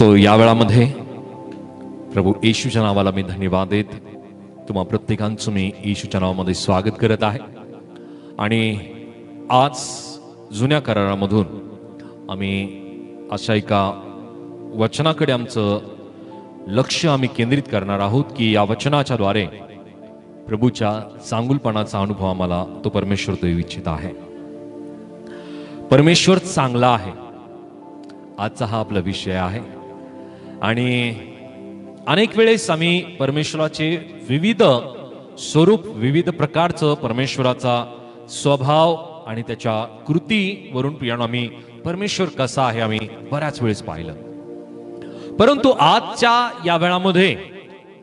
So या वेळामध्ये प्रभू येशूच्या नावाला मी धन्यवाद देत तुम्हा प्रत्येकांचं मी येशूच्या नावामध्ये स्वागत करत आहे। आणि आज जुन्या करारामधून आम्ही अशा एका वचनाकडे आमचं लक्ष आम्ही केंद्रित करणार आहोत की या वचनाच्या द्वारे प्रभूच्या चांगुलपणाचा अनुभव आम्हाला तो परमेश्वर देऊ इच्छित आहे। परमेश्वर चांगला आहे आजचा हा आपला विषय आहे। आणि अनेक वेळेस आम्ही परमेश्वराचे विविध स्वरूप विविध प्रकारचं परमेश्वराचा स्वभाव आणि त्याच्या कृतीवरून प्रियानो आम्ही परमेश्वर कसा आहे आम्ही बऱ्याच वेळेस पाहिलं। परंतु आजच्या या वेळामध्ये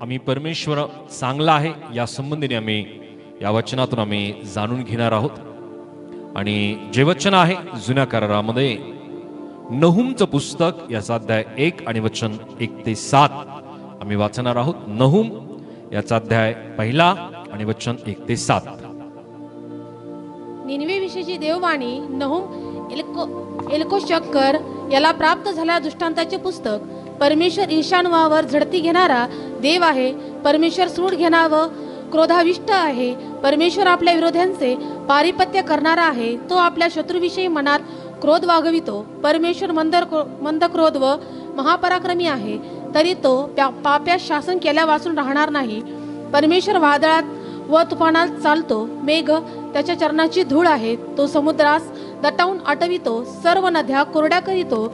आम्ही परमेश्वर चांगला आहे या संबंधीने आम्ही या वचनातून आम्ही जाणून घेणार आहोत। आणि जे वचन आहे जुन्या करारामध्ये नहुमचं पुस्तक याचा अध्याय 1 आणि वचन 1 ते 7 आम्ही वाचणार आहोत। नहुम याचा अध्याय 1 आणि वचन 1 ते 7। निनवे विषयीची देववाणी नहुम एल्कोशक्कर याला प्राप्त झालेल्या दृष्टांताचे पुस्तक। परमेश्वर ईशान्यावर झडती घेणारा देव आहे। परमेश्वर सूड घेणारा व क्रोधाविष्ट आहे। परमेश्वर आपल्या विरोध्यांचे पारिपत्य करणारा आहे। तो आपल्या शत्रूविषयी मनात क्रोध वागवितो। परमेश्वर मंद क्रोध व महापराक्रमी आहे, तरी तो पाप्यास शासन केल्यावाचून राहणार नाही। परमेश्वर वादळात व तुफानात चालतो। मेघ त्याच्या चरणाची धूळ आहे। तो समुद्रास दटावून आटवितो, सर्व नद्या कोरड्या करीतो।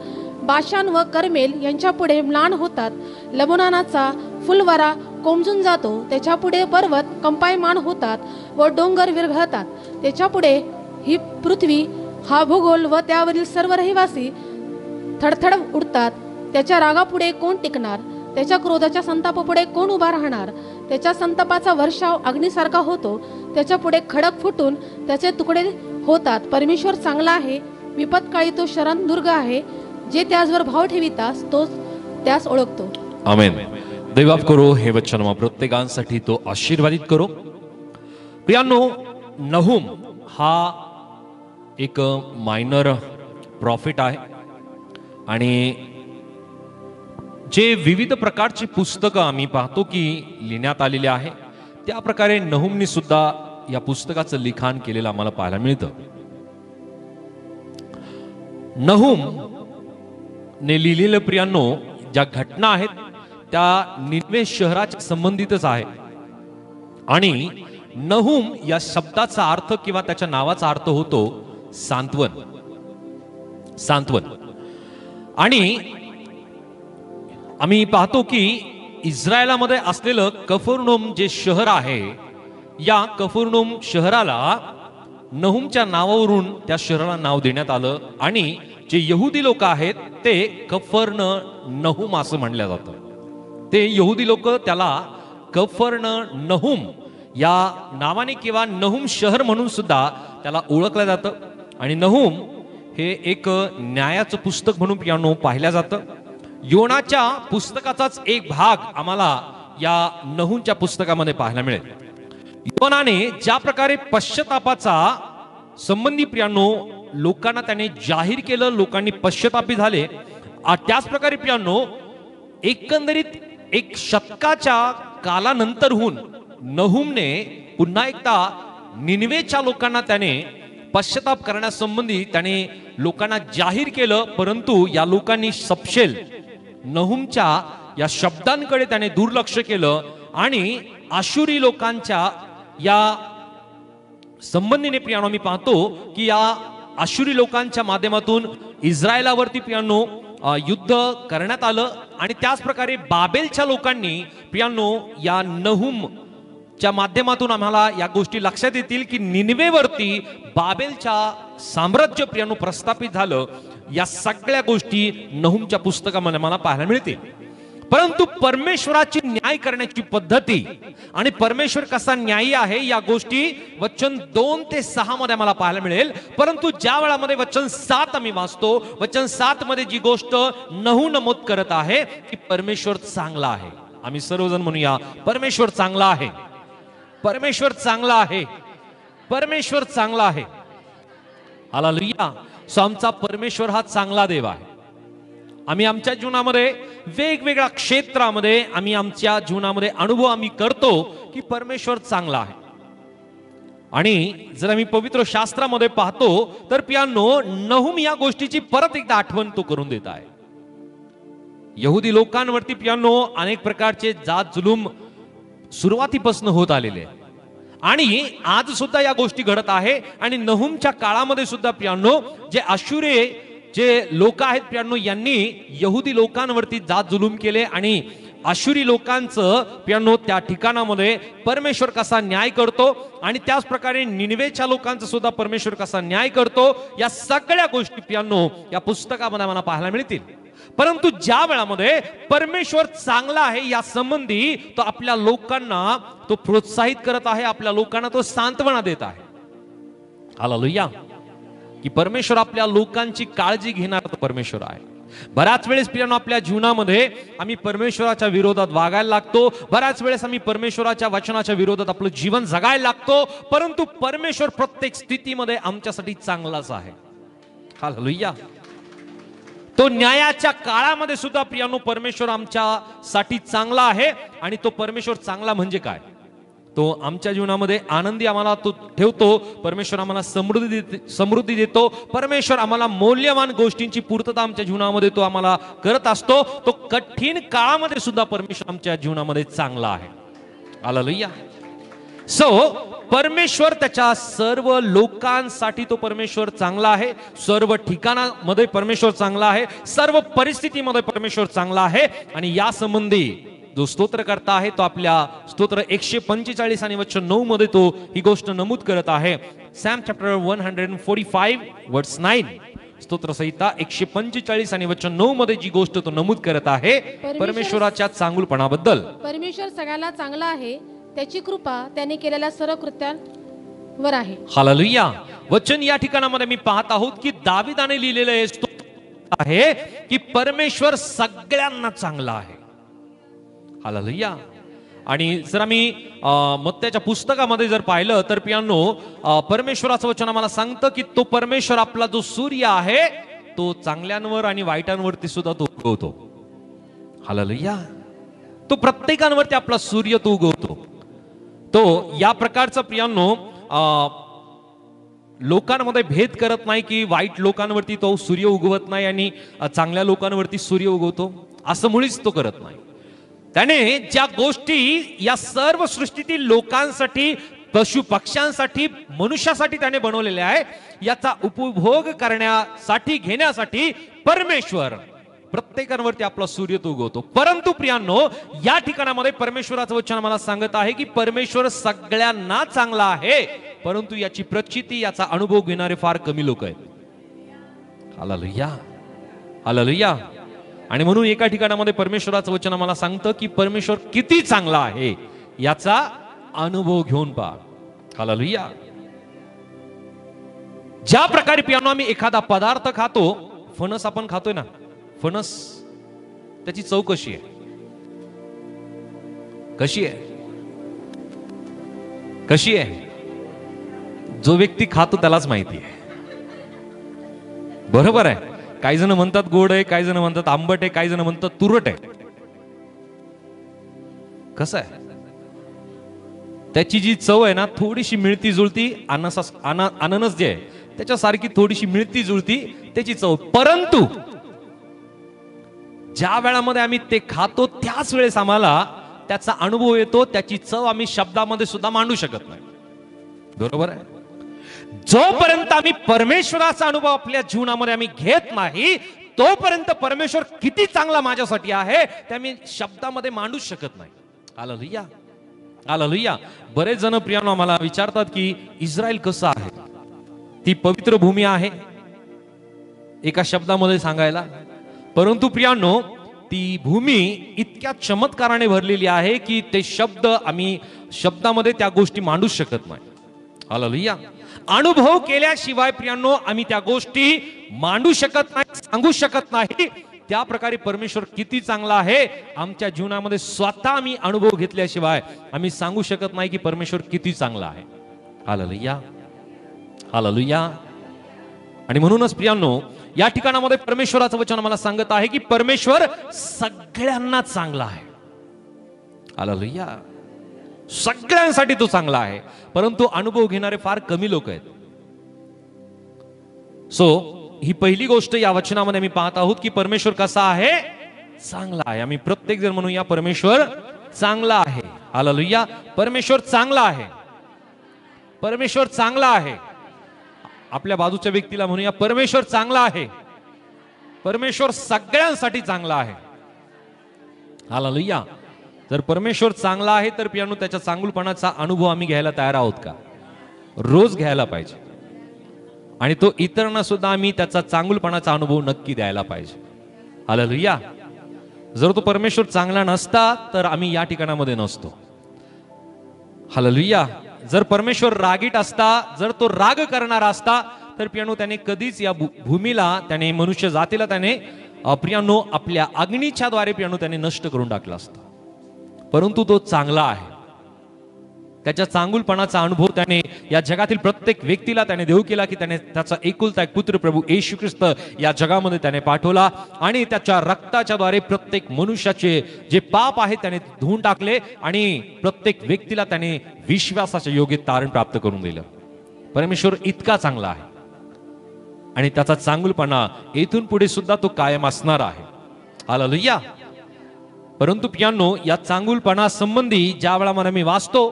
बाशान व कर्मेल यांच्या पुढे म्लान होतात। लबनानाचा फुलवरा कोमजून जातो। त्याच्या पुढे पर्वत कंपायमान होतात व डोंगर विरघळतात। त्याच्या पुढे ही पृथ्वी हा भूगोल व त्यावरील सर्व रहिवासी थडथड उडतात। त्याच्या रागापुढे कोण टिकणार? त्याच्या क्रोधाच्या संतापापुढे कोण उभा राहणार? त्याच्या संतापाचा वर्षाव अग्नीसारखा होतो। त्याच्या पुढे खडक फुटून त्याचे तुकडे होतात। परमेश्वर चांगला आहे, विपत्काळी तो शरण दुर्ग आहे। जे त्याचवर भाव ठेवितास तो त्यास ओळखतो। आमेन। देवाप करो हे वचन मग प्रत्येकांसाठी तो आशीर्वादित करो। प्रियांनो, नहुम हा एक मायनर प्रॉफिट आहे आणि जे विविध प्रकारची पुस्तकं आम्ही पाहतो की लिहिण्यात आलेली आहे त्या प्रकारे नहुमनी सुद्धा या पुस्तकाचं लिखाण केलेलं आम्हाला पाहायला मिळतं। नहुम ने लिहिलेलं प्रियांनो ज्या घटना आहेत त्या निनवे शहराच्या संबंधितच आहे। आणि नहुम या शब्दाचा अर्थ किंवा त्याच्या नावाचा अर्थ होतो सांत्वन, सांत्वन। आणि आम्ही पाहतो की इस्रायलामध्ये असलेलं कफरनहूम जे शहर आहे या कफरनहूम शहराला नहुमच्या नावावरून त्या शहराला नाव देण्यात आलं। आणि जे यहुदी लोक आहेत ते कफरनहूम असं म्हणलं जातं। ते यहुदी लोक त्याला कफरनहूम या नावाने किंवा नहुम शहर म्हणून सुद्धा त्याला ओळखलं जातं। आणि नहुम हे एक न्यायाचं पुस्तक म्हणून प्रियांनो पाहिलं जातं। योनाच्या पुस्तकाचाच एक भाग आम्हाला या नहुमच्या पुस्तकामध्ये पाहायला मिळेल। योनाने ज्या प्रकारे पश्चातापाचा संबंधी प्रियांनो लोकांना त्याने जाहीर केलं, लोकांनी पश्चातापी झाले, त्याच प्रकारे प्रियांनो एकंदरीत 1 शतकाच्या कालानंतरहून नहुमने पुन्हा एकदा निनवेच्या लोकांना त्याने पश्चाताप करण्यासंबंधी त्याने लोकांना जाहीर केलं। परंतु या लोकांनी सपशेल नहुमच्या या शब्दांकडे त्याने दुर्लक्ष केलं आणि आशुरी लोकांच्या या संबंधीने प्रियांनो मी पाहतो की या आशुरी लोकांच्या माध्यमातून इस्रायलावरती प्रियांनो युद्ध करण्यात आलं। आणि त्याच प्रकारे बाबेलच्या लोकांनी प्रियांनो या नहुम च्या माध्यमातून आम्हाला या गोष्टी लक्षात येतील की निनवेवरती बाबेलच्या साम्राज्य प्रियांनो प्रस्थापित झालं। या सगळ्या गोष्टी नहुमच्या पुस्तकामध्ये मला पाहायला मिळतील। परंतु परमेश्वराची न्याय करण्याची पद्धती आणि परमेश्वर कसा न्यायी आहे या गोष्टी वचन 2 ते 6 मध्ये मला पाहायला मिळेल। परंतु ज्या वेळामध्ये वचन 7 आम्ही वाचतो, वचन 7 मध्ये जी गोष्ट नहू नमूद करत आहे की परमेश्वर चांगला आहे। आम्ही सर्वजण म्हणूया परमेश्वर चांगला आहे, परमेश्वर चांगला आहे, परमेश्वर चांगला आहे। हालेलुया। सो आमचा परमेश्वर हा चांगला देव आहे। आम्ही आमच्या जीवनामध्ये वेगवेगळ्या क्षेत्रामध्ये आम्ही आमच्या जीवनामध्ये अनुभव आम्ही करतो की परमेश्वर चांगला आहे. आणि जर आम्ही पवित्र शास्त्रामध्ये पाहतो तर प्रियांनो, नहूम या गोष्टीची परत एकदा आठवण तो करून देत आहे. यहुदी लोकांवरती प्रियांनो अनेक प्रकारचे जात जुलूम सुरुवातीपासून होत आलेले आहे आणि आज सुद्धा या गोष्टी घडत आहे. आणि नहूमच्या काळामध्ये सुद्धा प्रियांनो जे अश्शूरे जे लोक आहेत प्रियांनो, यांनी यहुदी लोकांवरती जात जुलूम केले आणि अश्शूरी लोकांचं प्रियांनो त्या ठिकाणामध्ये परमेश्वर कसा न्याय करतो आणि त्याच प्रकारे निनवेच्या लोकांचा सुद्धा परमेश्वर कसा न्याय करतो, या सगळ्या गोष्टी प्रियांनो या पुस्तकामध्ये आम्हाला पाहायला मिळतील. परंतु ज्या वेळामध्ये परमेश्वर चांगला आहे या संबंधी तो आपल्या लोकांना तो प्रोत्साहित करत आहे, आपल्या लोकांना तो सांत्वना देत आहे. हालेलुया. की परमेश्वर आपल्या लोकांची काळजी घेणारा तो परमेश्वर आहे. बऱ्याच वेळेस प्रियांनो आपल्या जीवनामध्ये आम्ही परमेश्वराच्या विरोधात वागायला लागतो, बऱ्याच वेळेस आम्ही परमेश्वराच्या वचनाच्या विरोधात आपलं जीवन जगायला लागतो, परंतु परमेश्वर प्रत्येक स्थितीमध्ये आमच्यासाठी चांगलाच आहे. हालेलुया. तो न्यायाच्या काळामध्ये सुद्धा प्रियांनो परमेश्वर आमच्यासाठी चांगला आहे. आणि तो परमेश्वर चांगला म्हणजे काय, तो आमच्या जीवनामध्ये आनंदी आम्हाला तो ठेवतो, परमेश्वर आम्हाला समृद्धी देतो, परमेश्वर आम्हाला मौल्यवान गोष्टींची पूर्तता आमच्या जीवनामध्ये तो आम्हाला करत असतो. तो कठीण काळामध्ये सुद्धा परमेश्वर आमच्या जीवनामध्ये चांगला आहे. हालेलुया. सो परमेश्वर त्याच्या सर्व लोकांसाठी तो परमेश्वर चांगला आहे, सर्व ठिकाणामध्ये परमेश्वर चांगला आहे, सर्व परिस्थितीमध्ये परमेश्वर चांगला आहे. आणि या संबंधी जो स्तोत्र करता आहे तो आपल्या स्तोत्र 145 आणि वचन 9 मध्ये तो ही गोष्ट नमूद करत आहे. सॅम चॅप्टर 145 वर्स 9, स्तोत्र संहिता 145 आणि वचन 9 मध्ये जी गोष्ट तो नमूद करत आहे परमेश्वराच्या चांगुलपणाबद्दल. परमेश्वर सगळ्याला चांगला आहे, त्याची कृपा त्याने केलेल्या सर्व कृत्यांवर आहे. हालेलुया. वचन या ठिकाणामध्ये मी पाहत आहोत की दाविदाने लिहिलेलं हे स्तोत्र आहे की परमेश्वर सगळ्यांना चांगला आहे. हालेलुया. आणि जर आम्ही मत्त्याच्या पुस्तकामध्ये जर पाहिलं तर प्रियांनो परमेश्वराचं वचन आम्हाला सांगतं की तो परमेश्वर आपला जो सूर्य आहे तो चांगल्यांवर आणि वाईटांवरती सुद्धा तो उगवतो. हालेलुया. तो प्रत्येकांवरती आपला सूर्य तो उगवतो. तो या प्रकारचा प्रियांनो लोकांमध्ये भेद करत नाही की वाईट लोकांवरती तो सूर्य उगवत नाही आणि चांगल्या लोकांवरती सूर्य उगवतो, असं मुळीच तो करत नाही. त्याने ज्या गोष्टी या सर्व सृष्टीतील लोकांसाठी, पशु पक्ष्यांसाठी, मनुष्यासाठी त्याने बनवलेले आहे, याचा उपभोग करण्यासाठी, घेण्यासाठी परमेश्वर प्रत्येकावरती आपला सूर्य तो उगवतो. परंतु प्रियांनो या ठिकाणामध्ये परमेश्वराचं वचन आम्हाला सांगत आहे की परमेश्वर सगळ्यांना चांगला आहे, परंतु याची प्रचिती, याचा अनुभव घेणारे फार कमी लोक आहेत. हालेलुया. हालेलुया. आणि म्हणून एका ठिकाणामध्ये परमेश्वराचं वचन आम्हाला सांगतं की परमेश्वर किती चांगला आहे याचा अनुभव घेऊन पहा. हालेलुया. ज्या प्रकारे प्रियांनो आम्ही एखादा पदार्थ खातो, फणस आपण खातोय ना, फणस त्याची चव कशी आहे, कशी आहे, कशी आहे, जो व्यक्ती खातो त्यालाच माहिती आहे. बरोबर आहे. काही जण म्हणतात गोड आहे, काही जण म्हणतात आंबट आहे, काही जण म्हणतात तुरट आहे. कसं आहे, त्याची जी चव आहे ना थोडीशी मिळती जुळती, अननस जे आहे त्याच्यासारखी थोडीशी मिळती जुळती त्याची चव. परंतु ज्या वेळामध्ये आम्ही ते खातो त्याच वेळेस आम्हाला त्याचा अनुभव येतो, त्याची चव आम्ही शब्दामध्ये सुद्धा मांडू शकत नाही. बरोबर आहे. जोपर्यंत आम्ही परमेश्वराचा अनुभव आपल्या जीवनामध्ये आम्ही घेत नाही तोपर्यंत परमेश्वर किती चांगला माझ्यासाठी आहे ते आम्ही शब्दामध्ये मांडू शकत नाही. हालेलुया. हालेलुया. बरेच जण प्रियांनो आम्हाला विचारतात की इस्रायल कसं आहे, ती पवित्र भूमी आहे एका शब्दामध्ये सांगायला. परंतु प्रियांनो ती भूमी इतक्या चमत्काराने भरलेली आहे की ते शब्द आम्ही शब्दामध्ये त्या गोष्टी मांडू शकत नाही. हालेलुया. अनुभव केल्याशिवाय प्रियांनो आम्ही त्या गोष्टी मांडू शकत नाही, सांगू शकत नाही. त्या प्रकारे परमेश्वर किती चांगला आहे आमच्या जीवनामध्ये स्वतः आम्ही अनुभव घेतल्याशिवाय आम्ही सांगू शकत नाही की परमेश्वर किती चांगला आहे. हालेलुया. हालेलुया. आणि म्हणूनच प्रियांनो या ठिकाणामध्ये परमेश्वराचं वचन मला सांगत आहे की परमेश्वर सगळ्यांना चांगला आहे. हालेलुया. सगळ्यांसाठी तो चांगला आहे, परंतु अनुभव घेणारे फार कमी लोक आहेत. सो ही पहिली गोष्ट या वचनामध्ये मी पाहत आहोत की परमेश्वर कसा आहे, चांगला आहे. आम्ही प्रत्येक जण म्हणूया परमेश्वर चांगला आहे. हालेलुया. परमेश्वर चांगला आहे. परमेश्वर चांगला आहे. आपल्या बाजूच्या व्यक्तीला म्हणूया परमेश्वर चांगला आहे. परमेश्वर सगळ्यांसाठी चांगला आहे. हालेलुया. जर परमेश्वर चांगला आहे तर पियानो त्याच्या चांगुलपणाचा अनुभव आम्ही घ्यायला तयार आहोत का? रोज घ्यायला पाहिजे. आणि तो इतरांना सुद्धा आम्ही त्याचा चांगुलपणाचा अनुभव नक्की द्यायला पाहिजे. हालेलुया. जर तो परमेश्वर चांगला नसता तर आम्ही या ठिकाणामध्ये नसतो. हालेलुया. जर परमेश्वर रागीट असता, जर तो राग करणारा असता तर पियानो त्याने कधीच या भूमीला, त्याने मनुष्य जातीला त्याने पियानो आपल्या अग्नीच्या द्वारे पियानो त्याने नष्ट करून टाकला असता. परंतु तो चांगला आहे. त्याच्या चांगुलपणाचा अनुभव त्याने या जगातील प्रत्येक व्यक्तीला त्याने देऊ केला की त्याने त्याचा एकुलता एक पुत्र प्रभू येशू ख्रिस्त या जगामध्ये त्याने पाठवला आणि त्याच्या रक्ताच्या द्वारे प्रत्येक मनुष्याचे जे पाप आहेत त्याने धुवून टाकले आणि प्रत्येक व्यक्तीला त्याने विश्वासाच्या योग्य तारण प्राप्त करून दिलं. परमेश्वर इतका चांगला आहे आणि त्याचा चांगुलपणा इथून पुढे सुद्धा तो कायम असणार आहे. हालेलुया. परंतु पियानो या चांगुलपणा संबंधी ज्या वेळा मी वाचतो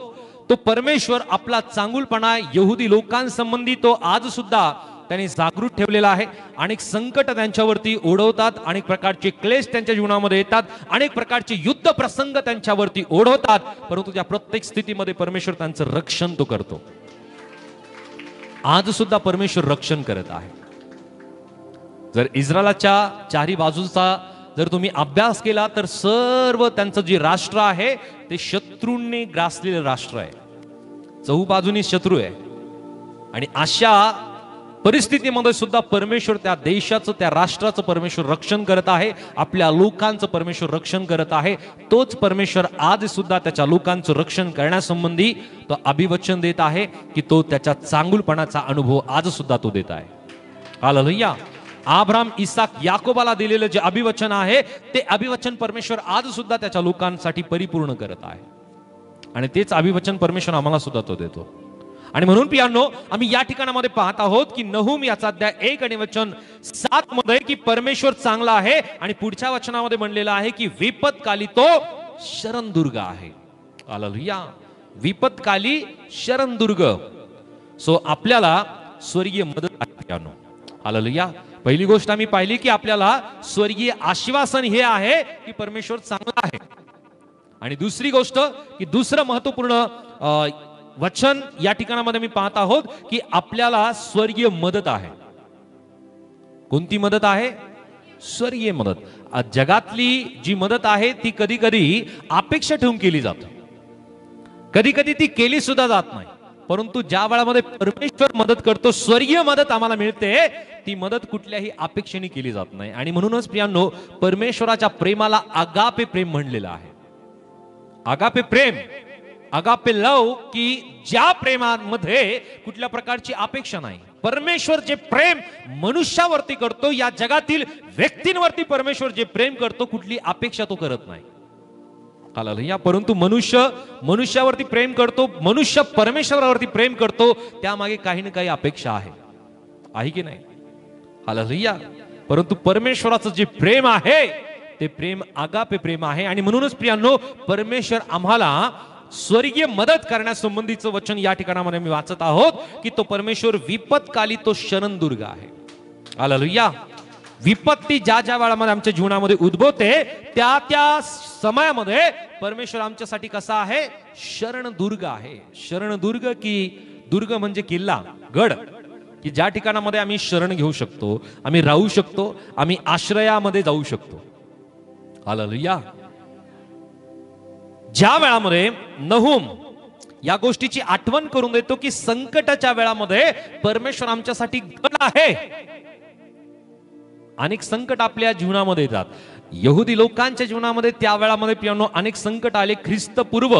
तो परमेश्वर आपला चांगुलपणा यहुदी लोकांसंबंधी तो आज सुद्धा त्यांनी जागृत ठेवलेला आहे. अनेक संकट त्यांच्यावरती ओढवतात, अनेक प्रकारचे क्लेश त्यांच्या जीवनामध्ये येतात, अनेक प्रकारचे युद्ध प्रसंग त्यांच्यावरती ओढवतात, परंतु त्या प्रत्येक स्थितीमध्ये परमेश्वर त्यांचं रक्षण तो करतो. आज सुद्धा परमेश्वर रक्षण करत आहे. जर इस्रायलाच्या चारी बाजूचा जर तुम्ही अभ्यास केला तर सर्व त्यांचं जे राष्ट्र आहे ते शत्रूंनी ग्रासलेलं राष्ट्र आहे. चहूबाजूनी शत्रू आहे आणि अशा परिस्थितीमध्ये सुद्धा परमेश्वर त्या देशाचं, त्या राष्ट्राचं परमेश्वर रक्षण करत आहे. आपल्या लोकांचं परमेश्वर रक्षण करत आहे. तोच परमेश्वर आज सुद्धा त्याच्या लोकांचं रक्षण करण्यासंबंधी तो अभिवचन देत आहे की तो त्याच्या चांगुलपणाचा अनुभव आज सुद्धा तो देत आहे. हालेलुया. अब्राहम, इसाक, याकोबाला दिलेलं जे अभिवचन आहे ते अभिवचन परमेश्वर आज सुद्धा त्याच्या लोकांसाठी परिपूर्ण करत आहे आणि तेच अभिवचन परमेश्वर आम्हाला सुद्धा तो देतो. आणि म्हणून पियानो आम्ही या ठिकाणामध्ये पाहत आहोत की नहूम याचा अध्याय 1 आणि वचन 7 मध्ये की परमेश्वर चांगला आहे आणि पुढच्या वचनामध्ये म्हणलेलं आहे की विपत्काली तो शरणदुर्ग आहे. हालेलुया. विपत्काली शरणदुर्ग. सो आपल्याला स्वर्गीय मदत आहे पियानो. हालेलुया. पहिली गोष्ट आम्ही पाहिली की आपल्याला स्वर्गीय आश्वासन हे आहे की परमेश्वर चांगला आहे. आणि दुसरी गोष्ट की दुसरं महत्वपूर्ण वचन या ठिकाणामध्ये मी पाहत आहोत की आपल्याला स्वर्गीय मदत आहे. कोणती मदत आहे? स्वर्गीय मदत. जगातली जी मदत आहे ती कधी कधी अपेक्षा ठेवून केली जाते, कधी कधी ती केली सुद्धा जात नाही. परंतु ज्या वेळामध्ये परमेश्वर मदत करतो, स्वर्गीय मदत आम्हाला मिळते, ती मदत कुठल्याही अपेक्षेने केली जात नाही. आणि म्हणूनच प्रियांनो परमेश्वराच्या प्रेमाला अगापे प्रेम म्हणलेलं आहे. अगापे प्रेम, अगापे लव, की ज्या प्रेमामध्ये कुठल्या प्रकारची अपेक्षा नाही. परमेश्वर जे प्रेम मनुष्यावरती करतो, या जगातील व्यक्तींवरती परमेश्वर जे प्रेम करतो, कुठली अपेक्षा तो करत नाही. हालेलुया. परंतु मनुष्यावरती प्रेम करतो, मनुष्य परमेश्वरावरती प्रेम करतो, त्यामागे काही ना काही अपेक्षा आहे की नाही? हालेलुया. परंतु परमेश्वराचं जे प्रेम आहे ते प्रेम अगापे प्रेम आहे. आणि म्हणूनच प्रियांनो परमेश्वर आम्हाला स्वर्गीय मदत करण्यासंबंधीचं वचन या ठिकाणामध्ये मी वाचत आहोत की तो परमेश्वर विपत्काली तो शरणदुर्ग आहे. हालेलुया. विपत्ती ज्या ज्या वेळामध्ये आमच्या जीवनामध्ये उद्भवते त्या त्या समयामध्ये परमेश्वर आमच्यासाठी कसा आहे? शरणदुर्ग आहे. शरणदुर्ग, की दुर्ग म्हणजे किल्ला, गड, की ज्या ठिकाणामध्ये आम्ही शरण घेऊ शकतो, आम्ही राहू शकतो, आम्ही आश्रयामध्ये जाऊ शकतो. हालेलुया. ज्या वेळामध्ये नहूम या गोष्टीची आठवण करून देतो की संकटाच्या वेळामध्ये परमेश्वर आमच्यासाठी गड आहे. अनेक संकट आपल्या जीवनामध्ये येतात. यहुदी लोकांच्या जीवनामध्ये त्या वेळामध्ये पियानो अनेक संकट आले. ख्रिस्तपूर्व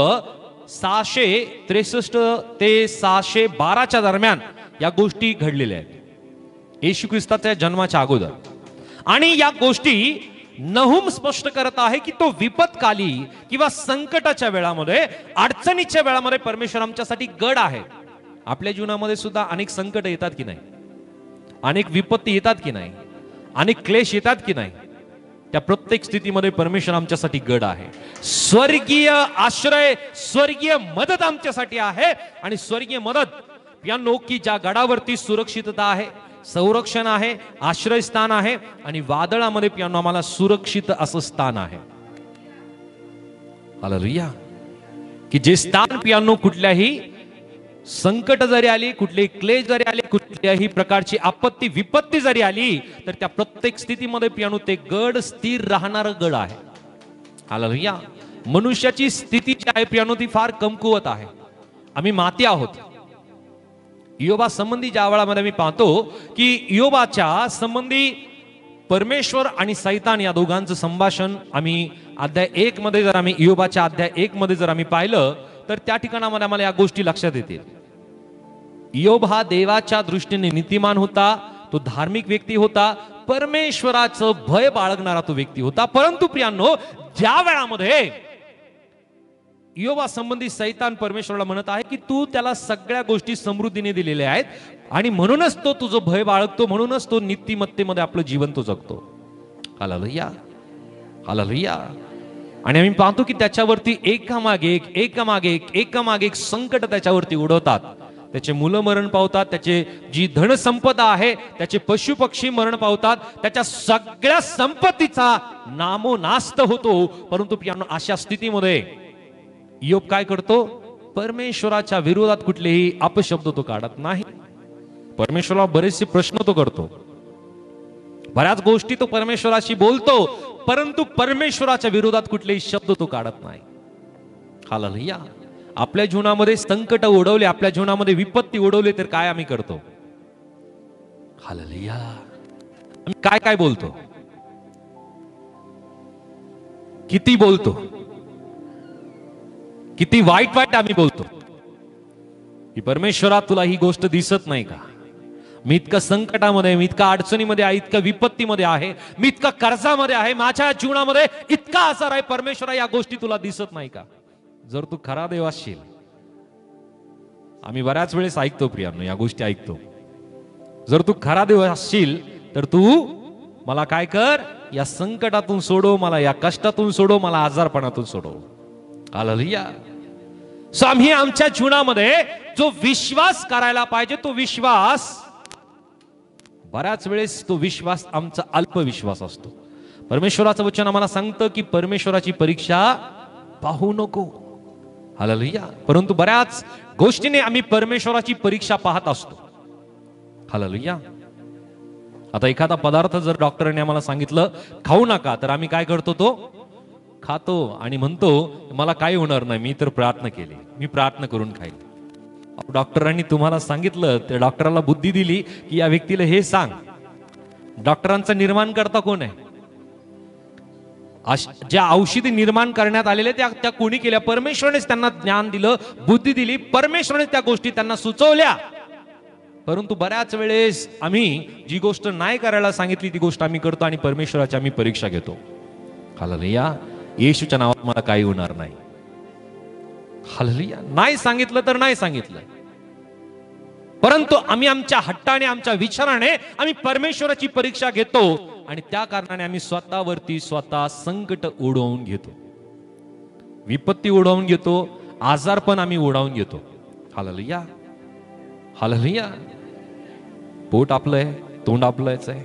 663 ते 612 दरम्यान या गोष्टी घडलेल्या आहेत येशू ख्रिस्ताच्या जन्माच्या अगोदर. आणि या गोष्टी नहूम स्पष्ट करत आहे की तो विपत्काली किंवा संकटाच्या वेळामध्ये, अडचणीच्या वेळामध्ये परमेश्वर आमच्यासाठी गड आहे. आपल्या जीवनामध्ये सुद्धा अनेक संकट येतात की नाही, अनेक विपत्ती येतात की नाही, अनेक क्लेश येतात की नाही, त्या प्रत्येक स्थितीमध्ये परमेश्वर आमच्यासाठी गड आहे. स्वर्गीय आश्रय, स्वर्गीय मदत आमच्यासाठी आहे. आणि स्वर्गीय मदत पियानो की ज्या गडावरती सुरक्षितता आहे, संरक्षण आहे, आश्रयस्थान आहे, आणि वादळामध्ये पियानो आम्हाला सुरक्षित असं स्थान आहे. हालेलुया. की जे स्थान पियानो कुठल्याही संकट जरी आली, कुठलेही क्लेश जरी आले, कुठल्याही प्रकारची आपत्ती विपत्ती जरी आली, तर त्या प्रत्येक स्थितीमध्ये पियानो ते गड स्थिर राहणारं गड आहे. हालेलुया. मनुष्याची स्थिती जी आहे पियानो ती फार कमकुवत आहे. आम्ही माती आहोत. इयोबा संबंधी ज्या वेळामध्ये मी पाहतो की इयोबाच्या संबंधी परमेश्वर आणि सैतान या दोघांचं संभाषण आम्ही अध्याय 1 मध्ये जर आम्ही इयोबाच्या अध्याय 1 मध्ये जर आम्ही पाहिलं तर त्या ठिकाणामध्ये आम्हाला या गोष्टी लक्षात येतील. इयोब हा देवाच्या दृष्टीने नीतिमान होता, तो धार्मिक व्यक्ती होता, परमेश्वराचं भय बाळगणारा तो व्यक्ती होता. परंतु प्रियांनो, ज्या वेळामध्ये इयोबा संबंधी सैतान परमेश्वराला म्हणत आहे की तू त्याला सगळ्या गोष्टी समृद्धीने दिलेल्या आहेत आणि म्हणूनच तो तुझं भय बाळगतो, म्हणूनच तो नीतिमत्तेमध्ये आपलं जीवन तो जगतो. Hallelujah, hallelujah. आणि आम्ही पाहतो की त्याच्यावरती एकामागे एक संकट त्याच्यावरती उडवतात. त्याचे मुलं मरण पावतात, त्याचे जी धनसंपदा आहे, त्याचे पशु पक्षी मरण पावतात, त्याच्या सगळ्या संपत्तीचा नामोनास्त होतो. परंतु अशा स्थितीमध्ये इयोब काय करतो? परमेश्वराच्या विरोधात कुठलेही अपशब्द तो काढत नाही. परमेश्वराला बरेचसे प्रश्न तो करतो, बऱ्याच गोष्टी तो परमेश्वराशी बोलतो, परंतु परमेश्वराच्या विरोधात कुठलेही शब्द तो काढत नाही. हालेलुया. आपल्या जीवनामध्ये संकट ओढवले, आपल्या जीवनामध्ये विपत्ती ओढवले तर काय आम्ही करतो? हालेलुया. आम्ही काय काय बोलतो? किती बोलतो? किती वाईट वाईट आम्ही बोलतो की परमेश्वरा तुला ही गोष्ट दिसत नाही का? मी इतका संकटामध्ये, मी इतका अडचणीमध्ये आहे, इतका विपत्तीमध्ये आहे, मी इतका कर्जामध्ये आहे, माझ्या जीवनामध्ये इतका आजार आहे, परमेश्वरा या गोष्टी तुला दिसत नाही का? जर तू खरा देव असशील, आम्ही बऱ्याच वेळेस ऐकतो प्रियांनो, या गोष्टी ऐकतो. जर तू खरा देव असशील तर तू मला काय कर? या संकटातून सोडव, मला या कष्टातून सोडव, मला आजारपणातून सोडव. हालेलुया. सो आम्ही आमच्या जीवनामध्ये जो विश्वास करायला पाहिजे, तो विश्वास बऱ्याच वेळेस तो विश्वास आमचा अल्पविश्वास असतो. परमेश्वराचं वचन आम्हाला सांगतं की परमेश्वराची परीक्षा पाहू नको. हालेलुया. परंतु बऱ्याच गोष्टीने आम्ही परमेश्वराची परीक्षा पाहत असतो. हालेलुया. आता एखादा पदार्थ जर डॉक्टरांनी आम्हाला सांगितलं खाऊ नका, तर आम्ही काय करतो? तो खातो आणि म्हणतो मला काही होणार नाही, मी तर प्रार्थना केली, मी प्रार्थना करून खाईल. डॉक्टरांनी तुम्हाला सांगितलं, त्या डॉक्टराला बुद्धी दिली की या व्यक्तीला हे सांग. डॉक्टरांचा निर्माण करता कोण आहे? ज्या औषधी निर्माण करण्यात आलेल्या त्या कोणी केल्या? परमेश्वरानेच त्यांना ज्ञान दिलं, बुद्धी दिली, परमेश्वराने त्या गोष्टी त्यांना सुचवल्या. परंतु बऱ्याच वेळेस आम्ही जी गोष्ट नाही करायला सांगितली ती गोष्ट आम्ही करतो आणि परमेश्वराची आम्ही परीक्षा घेतो. हालेलुया. येशूच्या नावात मला काही होणार नाही. हालेलुया. नाही सांगितलं तर नाही सांगितलं, परंतु आम्ही आमच्या हट्टाने, आमच्या विचाराने आम्ही परमेश्वराची परीक्षा घेतो आणि त्या कारणाने आम्ही स्वतःवरती स्वतः संकट ओढवून घेतो, विपत्ती ओढवून घेतो, आजारपण आम्ही ओढवून घेतो. Hallelujah, hallelujah. पोट आपलं आहे, तोंड आपलंच आहे,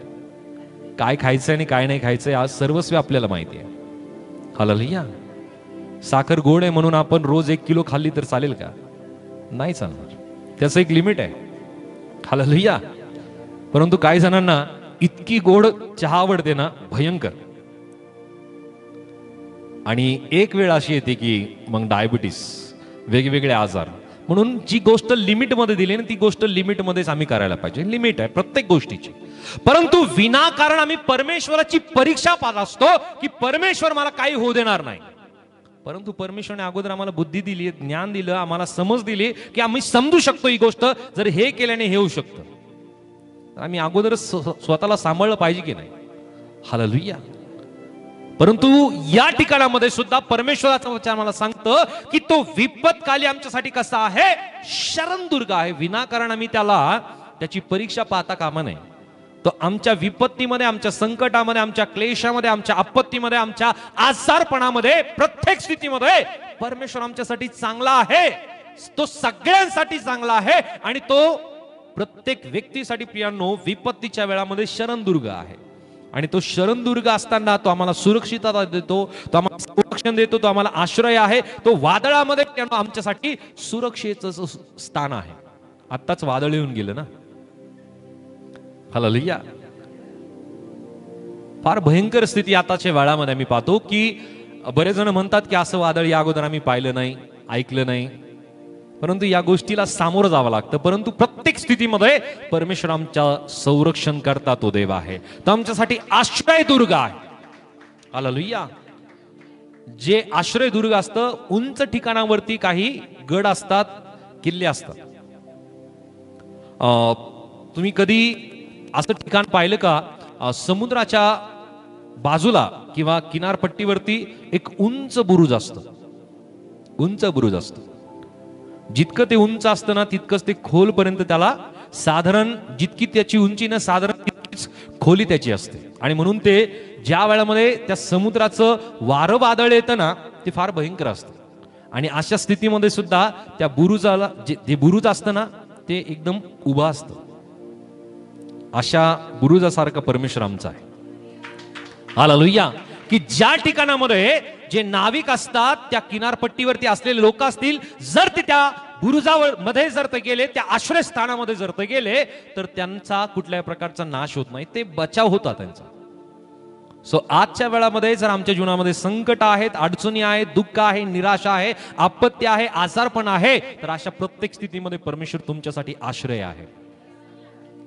काय खायचंय आणि काय नाही खायचंय आज सर्वस्व आपल्याला माहिती आहे. हालेलुया. साखर गोड आहे म्हणून आपण रोज 1 किलो खाल्ली तर चालेल का? नाही चालणार, त्याचं एक लिमिट आहे. हालेलुया. परंतु काही जणांना इतकी गोड चहा आवडते ना, भयंकर. आणि एक वेळ अशी येते की मग डायबिटीस, वेगवेगळे आजार. म्हणून जी गोष्ट लिमिट मध्ये दिली ना, ती गोष्ट लिमिट मध्येच आम्ही करायला पाहिजे. लिमिट आहे प्रत्येक गोष्टीची. परंतु विनाकारण आम्ही परमेश्वराची परीक्षा पाहत असतो की परमेश्वर मला काही होऊ देणार नाही. परंतु परमेश्वराने अगोदर आम्हाला बुद्धी दिली, ज्ञान दिलं, आम्हाला समज दिली की आम्ही समजू शकतो ही गोष्ट, जर हे केल्याने हे होऊ शकतं. आम्ही अगोदरच स्वतःला सांभाळलं पाहिजे की नाही? हालेलुया. परंतु या ठिकाणामध्ये सुद्धा परमेश्वराचं वचन मला सांगतं की तो विपत्काली आमच्यासाठी कसा आहे? शरणदुर्ग आहे. विनाकारण आम्ही त्याची परीक्षा पाहता कामा नये. तो आमच्या विपत्तीमध्ये, आमच्या संकटामध्ये, आमच्या क्लेशामध्ये, आमच्या आपत्तीमध्ये, आमच्या आजारपणामध्ये, प्रत्येक स्थितीमध्ये परमेश्वर आमच्यासाठी चांगला आहे. तो सगळ्यांसाठी चांगला आहे आणि तो प्रत्येक व्यक्तीसाठी प्रियांनो विपत्तीच्या वेळामध्ये शरणदुर्ग आहे. आणि तो शरणदुर्ग असताना तो आम्हाला सुरक्षितता देतो, तो आम्हाला संरक्षण देतो, तो आम्हाला आश्रय आहे. तो वादळामध्ये आमच्यासाठी सुरक्षेचं स्थान आहे. आत्ताच वादळ येऊन गेलं ना. हालेलुया. फार भयंकर स्थिती आताच्या वेळामध्ये आम्ही पाहतो की बरेच जण म्हणतात की असं वादळ या अगोदर आम्ही पाहिलं नाही, ऐकलं नाही. परंतु या गोष्टीला सामोरं जावं लागतं. परंतु प्रत्येक स्थितीमध्ये परमेश्वर आमच्या संरक्षण करता तो देव आहे. तो आमच्यासाठी आश्रय दुर्ग आहे. हालेलुया. जे आश्रय दुर्ग असतं, उंच ठिकाणावरती काही गड असतात, किल्ले असतात. तुम्ही कधी असं ठिकाण पाहिलं का? समुद्राच्या बाजूला किंवा किनारपट्टीवरती एक उंच बुरुज असतं. उंच बुरुज असतं. जितकं ते उंच असतं ना तितकंच ते खोलपर्यंत त्याला साधारण जितकी त्याची उंची ना साधारण तितकीच खोली त्याची असते. आणि म्हणून ते ज्या वेळामध्ये त्या समुद्राचं वारं वादळ येतं ना ते फार भयंकर असतं. आणि अशा स्थितीमध्ये सुद्धा त्या बुरुजाला जे बुरुज असतं ना ते एकदम उभं असतं. अशा बुरुजासारखा परमेश्वर आमचा आहे. हालेलुया. की ज्या ठिकाणामध्ये जे नाविक असतात, त्या किनारपट्टीवरती असलेले लोक असतील, जर ते त्या बुरुजावर मध्ये जर ते गेले, त्या आश्रयस्थानामध्ये जर ते गेले तर त्यांचा कुठल्याही प्रकारचा नाश होत नाही, ते बचाव होता त्यांचा. सो आजच्या वेळामध्ये जर आमच्या जीवनामध्ये संकट आहेत, अडचणी आहेत, दुःख आहे, निराशा आहे, आपत्ती आहे, आजारपण आहे, तर अशा प्रत्येक स्थितीमध्ये परमेश्वर तुमच्यासाठी आश्रय आहे.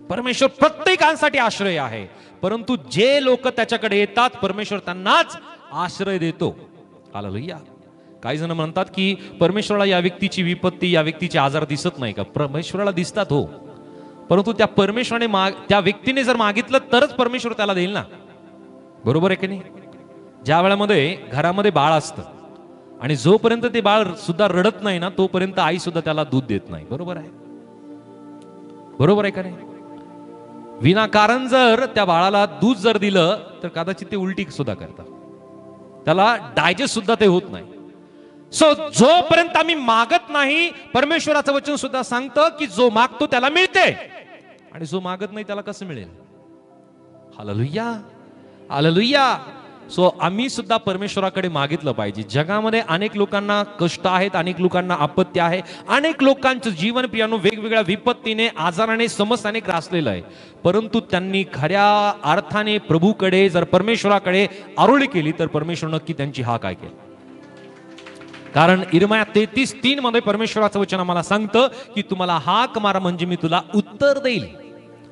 परमेश्वर प्रत्येकांसाठी आश्रय आहे. परंतु जे लोक त्याच्याकडे येतात परमेश्वर त्यांनाच आश्रय देतो. हालेलुया. काही जण म्हणतात की परमेश्वराला या व्यक्तीची विपत्ती, या व्यक्तीचे आजार दिसत नाही का? परमेश्वराला दिसतात हो. परंतु त्या परमेश्वराने त्या व्यक्तीने जर मागितलं तरच परमेश्वर त्याला देईल ना. बरोबर आहे की नाही? ज्या वेळामध्ये घरामध्ये बाळ असतं आणि जोपर्यंत ते बाळ सुद्धा रडत नाही ना तोपर्यंत आई सुद्धा त्याला दूध देत नाही. बरोबर आहे? बरोबर आहे का नाही? विनाकारण जर त्या बाळाला दूध जर दिलं तर कदाचित ते उलटी सुद्धा करतात, त्याला डायजेस्ट सुद्धा ते होत नाही. सो जोपर्यंत आम्ही मागत नाही, परमेश्वराचं वचन सुद्धा सांगतं की जो मागतो त्याला मिळते आणि जो मागत नाही त्याला कसं मिळेल? हालेलुया. हालेलुया. सो आम्ही सुद्धा परमेश्वराकडे मागितलं पाहिजे. जगामध्ये अनेक लोकांना कष्ट आहेत, अनेक लोकांना आपत्ती आहे, अनेक लोकांचं जीवन प्रियानो वेगवेगळ्या विपत्तीने, आजाराने, समस्याने ग्रासलेलं आहे. परंतु त्यांनी खऱ्या अर्थाने प्रभूकडे जर परमेश्वराकडे आरोळी केली तर परमेश्वर नक्की त्यांची हाक ऐकेल. कारण इर्मया 33:3 मध्ये परमेश्वराचं वचन आम्हाला सांगतं की तुम्हाला हाक मारा म्हणजे मी तुला उत्तर देईल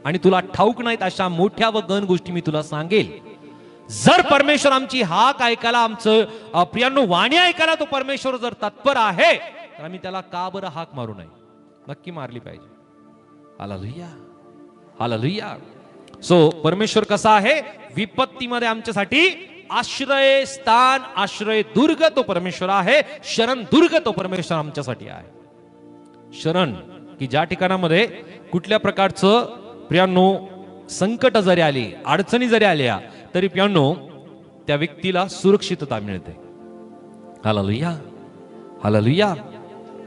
आणि तुला ठाऊक नाहीत अशा मोठ्या व गहन गोष्टी मी तुला सांगेल. जर परमेश्वर आमची हाक ऐकायला, आमचं प्रियांनो वाणी ऐकायला तो परमेश्वर जर तत्पर आहे तर आम्ही त्याला का बरं हाक मारू नये? नक्की मारली पाहिजे. हालेलुया. हालेलुया. सो परमेश्वर कसा आहे? विपत्तीमध्ये आमच्यासाठी आश्रय स्थान, आश्रय दुर्ग तो परमेश्वर आहे. शरण दुर्ग तो परमेश्वर आमच्यासाठी आहे. शरण की ज्या ठिकाणामध्ये कुठल्या प्रकारचं प्रियांनो संकट जरी आली, अडचणी जरी आल्या तरी प्रियांनो त्या व्यक्तीला सुरक्षितता मिळते. हालेलुया. हालेलुया.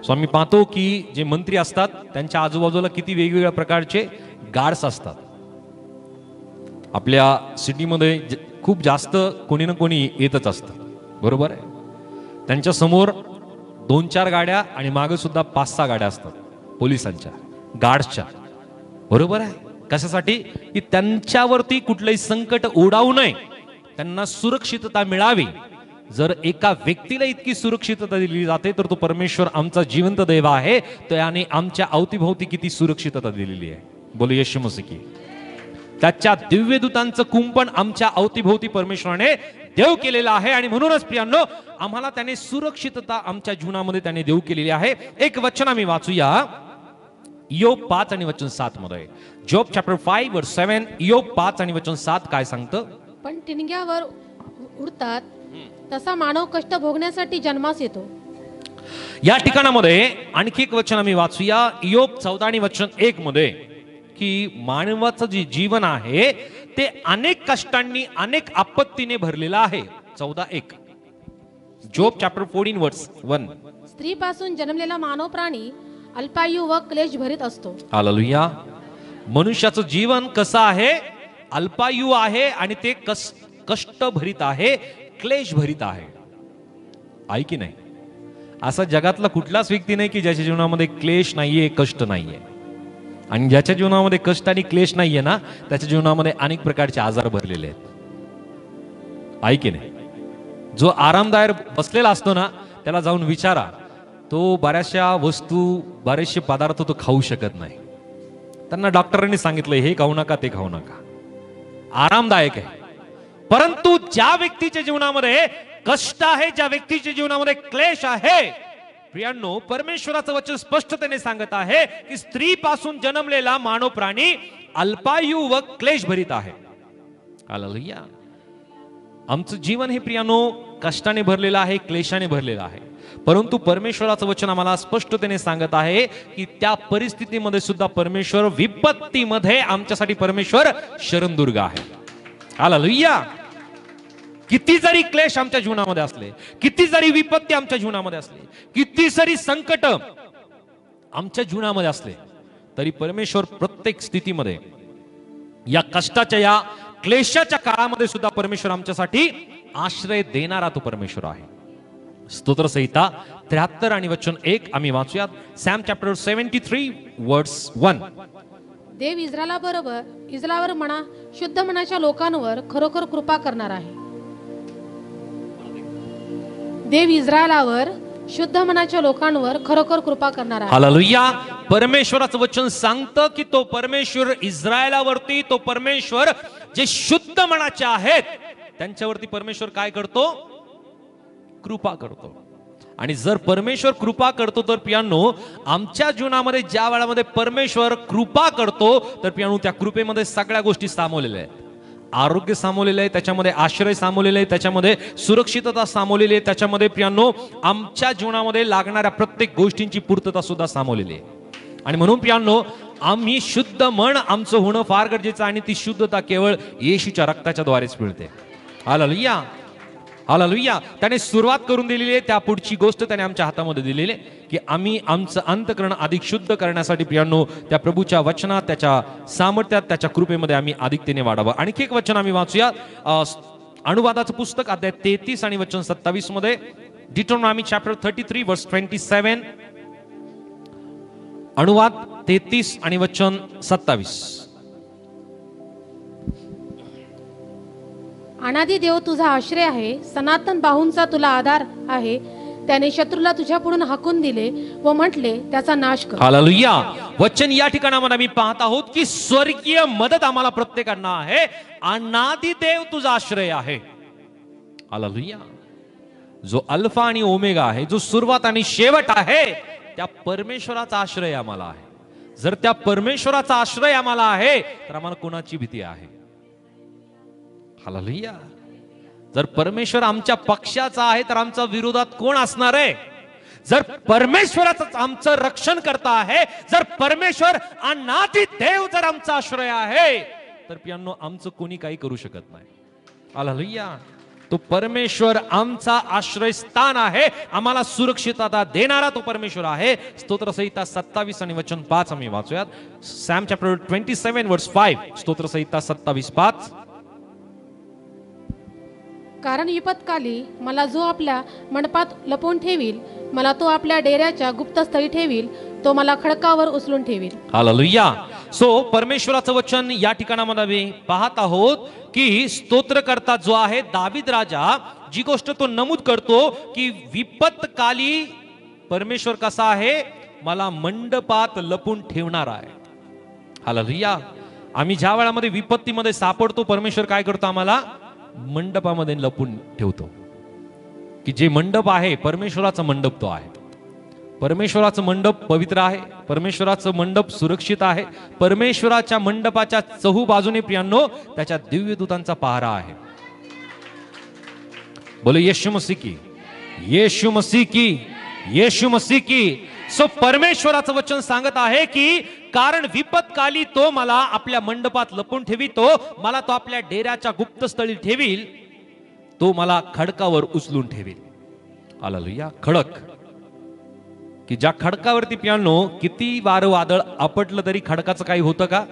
सो आम्ही पाहतो की जे मंत्री असतात त्यांच्या आजूबाजूला किती वेगवेगळ्या प्रकारचे गार्ड्स असतात. आपल्या सिटीमध्ये खूप जास्त कोणी ना कोणी येतच असतं. बरोबर आहे? त्यांच्या समोर 2-4 गाड्या आणि मागे सुद्धा 5-6 गाड्या असतात पोलिसांच्या, गार्ड्सच्या. बरोबर आहे? कशासाठी? की त्यांच्यावरती कुठलंही संकट ओढावू नये, त्यांना सुरक्षितता मिळावी. जर एका व्यक्तीला इतकी सुरक्षितता दिली जाते तर तो परमेश्वर आमचा जिवंत देव आहे. त्याने आमच्या अवतीभोवती किती सुरक्षितता दिलेली आहे. बोलो येशू मसीह की. त्याच्या दिव्य दूतांचं कुंपण आमच्या अवतीभोवती परमेश्वराने देव केलेला आहे आणि म्हणूनच प्रियांनो आम्हाला त्याने सुरक्षितता आमच्या जीवनामध्ये त्याने देव केलेली आहे. एक वचन आम्ही वाचूया इयोब 5 आणि वचन 7 मध्ये. जॉब चॅप्टर 5 वर्स 7, इयोब 5 आणि वचन 7 काय सांगतं? पण ठिणग्यावर उडतात तसा मानव कष्ट भोगण्यासाठी जन्मास येतो. या ठिकाणामध्ये आणखी एक वचन आम्ही वाचूया. इयोब 14 आणि वचन 1 मध्ये की मानवाचं जे जीवन आहे ते अनेक कष्टांनी अनेक आपत्तीने भरलेलं आहे. 14:1. जॉब चॅप्टर 14 वर्स 1. स्त्रीपासून जन्मलेला मानव प्राणी अल्पायू व क्लेश भरीत असतो. हालेलुया. मनुष्याचं जीवन कसं आहे? अल्पायू आहे आणि ते कष्ट भरीत आहे, क्लेश भरीत आहे. आहे की नाही? असा जगातला कुठलाच व्यक्ती नाही की ज्याच्या जीवनामध्ये क्लेश नाहीये, कष्ट नाहीये. आणि ज्याच्या जीवनामध्ये कष्ट आणि क्लेश नाहीये ना, त्याच्या जीवनामध्ये अनेक प्रकारचे आजार भरलेले आहेत. आहे की नाही? जो आरामदायक बसलेला असतो ना, त्याला जाऊन विचारा, तो बऱ्याचशा वस्तू, बरेचसे पदार्थ तो खाऊ शकत नाही. त्यांना डॉक्टरांनी सांगितलं हे खाऊ नका, ते खाऊ नका. आरामदायक आहे. परंतु ज्या व्यक्तीच्या जीवनामध्ये कष्ट आहे, ज्या व्यक्तीच्या जीवनामध्ये क्लेश आहे, प्रियांनो, परमेश्वराचं वचन स्पष्टतेने सांगत आहे की स्त्रीपासून जन्मलेला मानव प्राणी अल्पायू व क्लेश भरीत आहे. हालेलुया. आमचं जीवन हे प्रियांनो कष्टाने भरलेलं आहे, क्लेशाने भरलेलं आहे. परंतु परमेश्वराचं वचन आम्हाला स्पष्टतेने सांगत आहे की त्या परिस्थितीमध्ये सुद्धा परमेश्वर, विपत्तीमध्ये आमच्यासाठी परमेश्वर शरणदुर्ग आहे. हालेलुया. किती जरी क्लेश आमच्या जीवनामध्ये असले, किती जरी विपत्ती आमच्या जीवनामध्ये असले, किती जरी संकट आमच्या जीवनामध्ये असले, तरी परमेश्वर प्रत्येक स्थितीमध्ये, या कष्टाच्या, या क्लेशाच्या काळामध्ये सुद्धा परमेश्वर आमच्यासाठी आश्रय देणारा तो परमेश्वर आहे. स्तोत्र संहिता 73 आणि वचन 1 आम्ही वाचूयात. सॅम चॅप्टर 73 वर्स 1. देव इस्रायलावर म्हणा शुद्ध मनाच्या लोकांवर खरोखर कृपा करणार आहे. देव इस्रायलावर शुद्ध मनाच्या लोकांवर खरोखर कृपा करणार आहे. हालेलुया. परमेश्वराचं वचन सांगतं की तो परमेश्वर इस्रायलावरती, तो परमेश्वर जे शुद्ध मनाचे आहेत त्यांच्यावरती परमेश्वर काय करतो? कृपा करतो. आणि जर परमेश्वर कृपा करतो तर प्रियांनो, आमच्या जीवनामध्ये ज्या वेळामध्ये परमेश्वर कृपा करतो तर प्रियांनो त्या कृपेमध्ये सगळ्या गोष्टी सामावलेल्या आहेत. आरोग्य सामावलेलं आहे, त्याच्यामध्ये आश्रय सामावलेलं आहे, त्याच्यामध्ये सुरक्षितता सामावलेली आहे, त्याच्यामध्ये प्रियांनो आमच्या जीवनामध्ये लागणाऱ्या प्रत्येक गोष्टींची पूर्तता सुद्धा सामावलेली आहे. आणि म्हणून प्रियांनो, आम्ही शुद्ध मन आमचं होणं फार गरजेचं, आणि ती शुद्धता केवळ येशूच्या रक्ताच्या द्वारेच मिळते. हालेलुया. हालेलुया. त्याने सुरुवात करून दिलेली आहे, त्या पुढची गोष्ट त्याने आमच्या हातामध्ये दिलेली आहे की आम्ही आमचं अंतःकरण अधिक शुद्ध करण्यासाठी प्रियांनो त्या प्रभूच्या वचनात, त्याच्या सामर्थ्यात, त्याच्या कृपेमध्ये आम्ही अधिकतेने वाढावं. आणखी एक वचन आम्ही वाचूया. अनुवादाचं पुस्तक अध्याय 33 आणि वचन 27 मध्ये. डिट्रोनॉमी चॅप्टर 33 वर्स 27. अनुवाद 33 आणि वचन 27. अनादी देव तुझा आश्रय आहे, सनातन बाहूंचा तुला आधार आहे. त्याने शत्रूला तुझ्या पुढून हाकून दिले व म्हटले त्याचा नाश कर. हालेलुया. वचन या ठिकाणामध्ये आम्ही पाहत आहोत की स्वर्गीय मदत आम्हाला प्रत्येकांना आहे. अनादी देव तुझा आश्रय आहे. हालेलुया. जो अल्फा आणि ओमेगा आहे, जो सुरुवात आणि शेवट आहे, त्या परमेश्वराचा आश्रय आम्हाला आहे. जर त्या परमेश्वराचा आश्रय आम्हाला आहे तर आम्हाला कोणाची भीती आहे? हालेलुया. जर परमेश्वर आमच्या पक्षाचा आहे तर आमच्या विरोधात कोण असणार आहे? जर परमेश्वराचं आमचं रक्षण करता आहे, जर परमेश्वर अनादी देव जर आमचा आश्रय आहे तर प्रियांनो आमचं कोणी काही करू शकत नाही. हालेलुया. तो परमेश्वर आमचा आश्रयस्थान आहे, आम्हाला सुरक्षितता देणारा तो परमेश्वर आहे. स्तोत्र संहिता 27 आणि वचन 5 आम्ही वाचूयात. सॅम चॅप्टर 27 वर्स 5. स्तोत्र संहिता 27:5. कारण विपत्काली मला जो आपल्या मंडपात लपवून ठेवील, मला तो आपल्या डेऱ्याच्या गुप्त स्थळी ठेवील, तो मला खडकावर उचलून ठेवील. हालेलुया. सो परमेश्वराचं वचन या ठिकाणामध्ये पाहत आहोत की स्तोत्रकर्ता जो आहे दावीद राजा, जी गोष्ट तो नमूद करतो की विपत्काली परमेश्वर कसा आहे? मला मंडपात लपून ठेवणार आहे. हालेलुया. आम्ही ज्या वेळामध्ये विपत्तीमध्ये सापडतो, परमेश्वर काय करतो? आम्हाला मंडपामध्ये लपून ठेवतो. की जे मंडप आहे परमेश्वराचा मंडप तो आहे. परमेश्वराचं मंडप पवित्र आहे, परमेश्वराचं मंडप सुरक्षित आहे, परमेश्वराच्या मंडपाच्या चहू बाजूने प्रियांनो त्याच्या दिव्य दूतांचा पहारा आहे. बोलो यीशु मसीह की, यीशु मसीह की, यीशु मसीह की. सो परमेश्वराचं वचन सांगत आहे की कारण विपत्काली तो मला आपल्या मंडपात लपून ठेवितो, मला तो आपल्या डेऱ्याच्या गुप्तस्थळी ठेवील, तो मला खडकावर उचलून ठेवील. हालेलुया. खडक, की ज्या खडकावरती प्रियांनो किती वारं वादळ आपटलं तरी खडकाचं काही होतं का?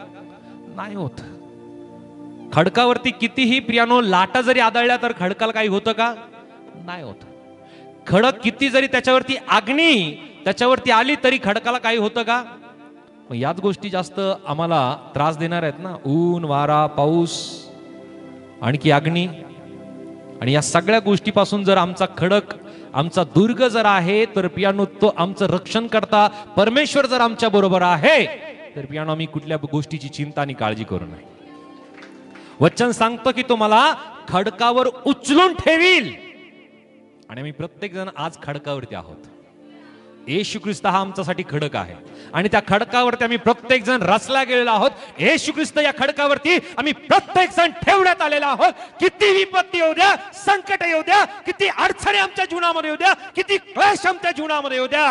नाही होत. खडकावरती कितीही प्रियांनो लाटा जरी आदळल्या तर खडकाला काही होतं का? नाही होत. खडक किती जरी त्याच्यावरती अग्नी त्याच्यावरती आली तरी खडकाला काही होतं का? याच गोष्टी जास्त आम्हाला त्रास देणार आहेत ना. ऊन, वारा, पाऊस, आणखी अग्नी, आणि या सगळ्या गोष्टीपासून जर आमचा खडक, आमचा दुर्ग जर आहे तर प्रियांनो तो आमचं रक्षण करता परमेश्वर जर आमच्या बरोबर आहे तर प्रियांनो आम्ही कुठल्या गोष्टीची चिंता आणि काळजी करू नये. वचन सांगतो की तो मला खडकावर उचलून ठेवील, आणि आम्ही प्रत्येक जण आज खडकावरती आहोत. येशू ख्रिस्त हा आमच्यासाठी खडक आहे, आणि त्या खडकावरती आम्ही प्रत्येक जण रचला गेलेला आहोत. येशू ख्रिस्त या खडकावरती आम्ही प्रत्येक जण ठेवण्यात आलेला आहोत. किती विपत्ती येऊ द्या, संकट येऊ द्या, किती अडचणी आमच्या जीवनामध्ये येऊ द्या, किती क्लेश आमच्या जीवनामध्ये येऊ द्या,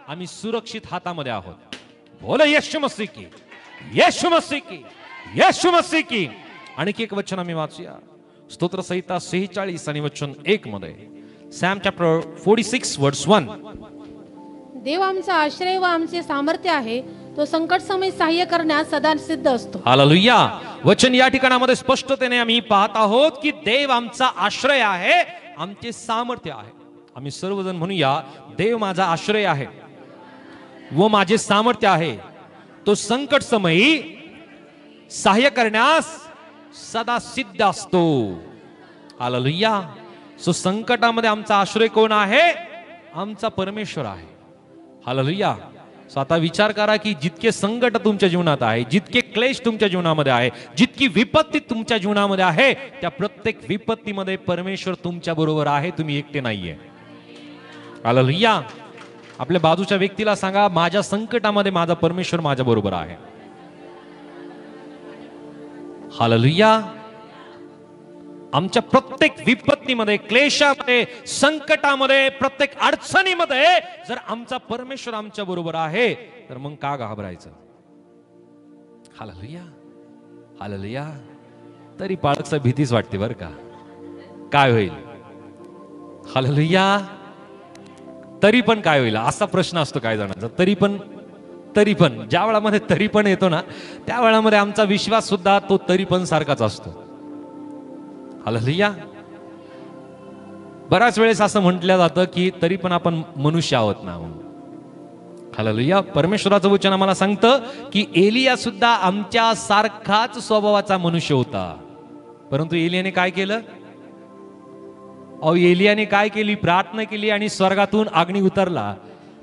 आम्ही सुरक्षित हातामध्ये आहोत. बोलो येशू मसीह की, येशू मसीह की, येशू मसीह की. आणखी एक वचन आम्ही वाचूया. स्तोत्र संहिता 46 आणि वचन 1 मध्ये. सॅम चॅप्टर 46 वर्स 1. देव आमचा आश्रय व आमचे सामर्थ्य आहे, तो संकट समय सहाय्य करण्यास सदा सिद्ध असतो. हालेलुया. वचन या ठिकाणामध्ये स्पष्टतेने आम्ही पाहत आहोत की देव आमचा आश्रय आहे, आमचे सामर्थ्य आहे. आम्ही सर्वजण म्हणूया, देव माझा आश्रय आहे व माझे सामर्थ्य आहे, तो संकट समयी सहाय्य करण्यास सदा सिद्ध असतो. हालेलुया. सो संकटामध्ये आमचा आश्रय कोण आहे? आमचा परमेश्वर आहे. हालेलुया. सो आता विचार करा की जितके संकट तुमच्या जीवनात आहे, जितके क्लेश तुमच्या जीवनामध्ये आहे, जितकी विपत्ती तुमच्या जीवनामध्ये आहे, त्या प्रत्येक विपत्तीमध्ये परमेश्वर तुमच्या बरोबर आहे, तुम्ही एकटे नाहीये. हालेलुया. आपल्या बाजूच्या व्यक्तीला सांगा, माझ्या संकटामध्ये माझा परमेश्वर माझ्या बरोबर आहे. हालेलुया. आमच्या प्रत्येक विपत्तीमध्ये, क्लेशामध्ये, संकटामध्ये, प्रत्येक अडचणीमध्ये जर आमचा परमेश्वर आमच्या बरोबर आहे तर मग का घाबरायचं? हालेलुया. हालेलुया. तरी पाळकसा भीतीच वाटते बर का, काय होईल? हालेलुया. तरी पण काय होईल असा प्रश्न असतो काय जणांचा. तरी पण ज्या वेळामध्ये तरी पण येतो ना, त्या वेळामध्ये आमचा विश्वास सुद्धा तो तरी पण सारखाच असतो. हालेलुया. बऱ्याच वेळेस असं म्हटलं जातं की तरी पण आपण मनुष्य आहोत ना. हालेलुया. परमेश्वराचं वचन आम्हाला सांगतं की एलिया सुद्धा आमच्या सारखाच स्वभावाचा मनुष्य होता, परंतु एलियाने काय केलं? एलियाने काय केली? प्रार्थना केली आणि स्वर्गातून अग्नी उतरला.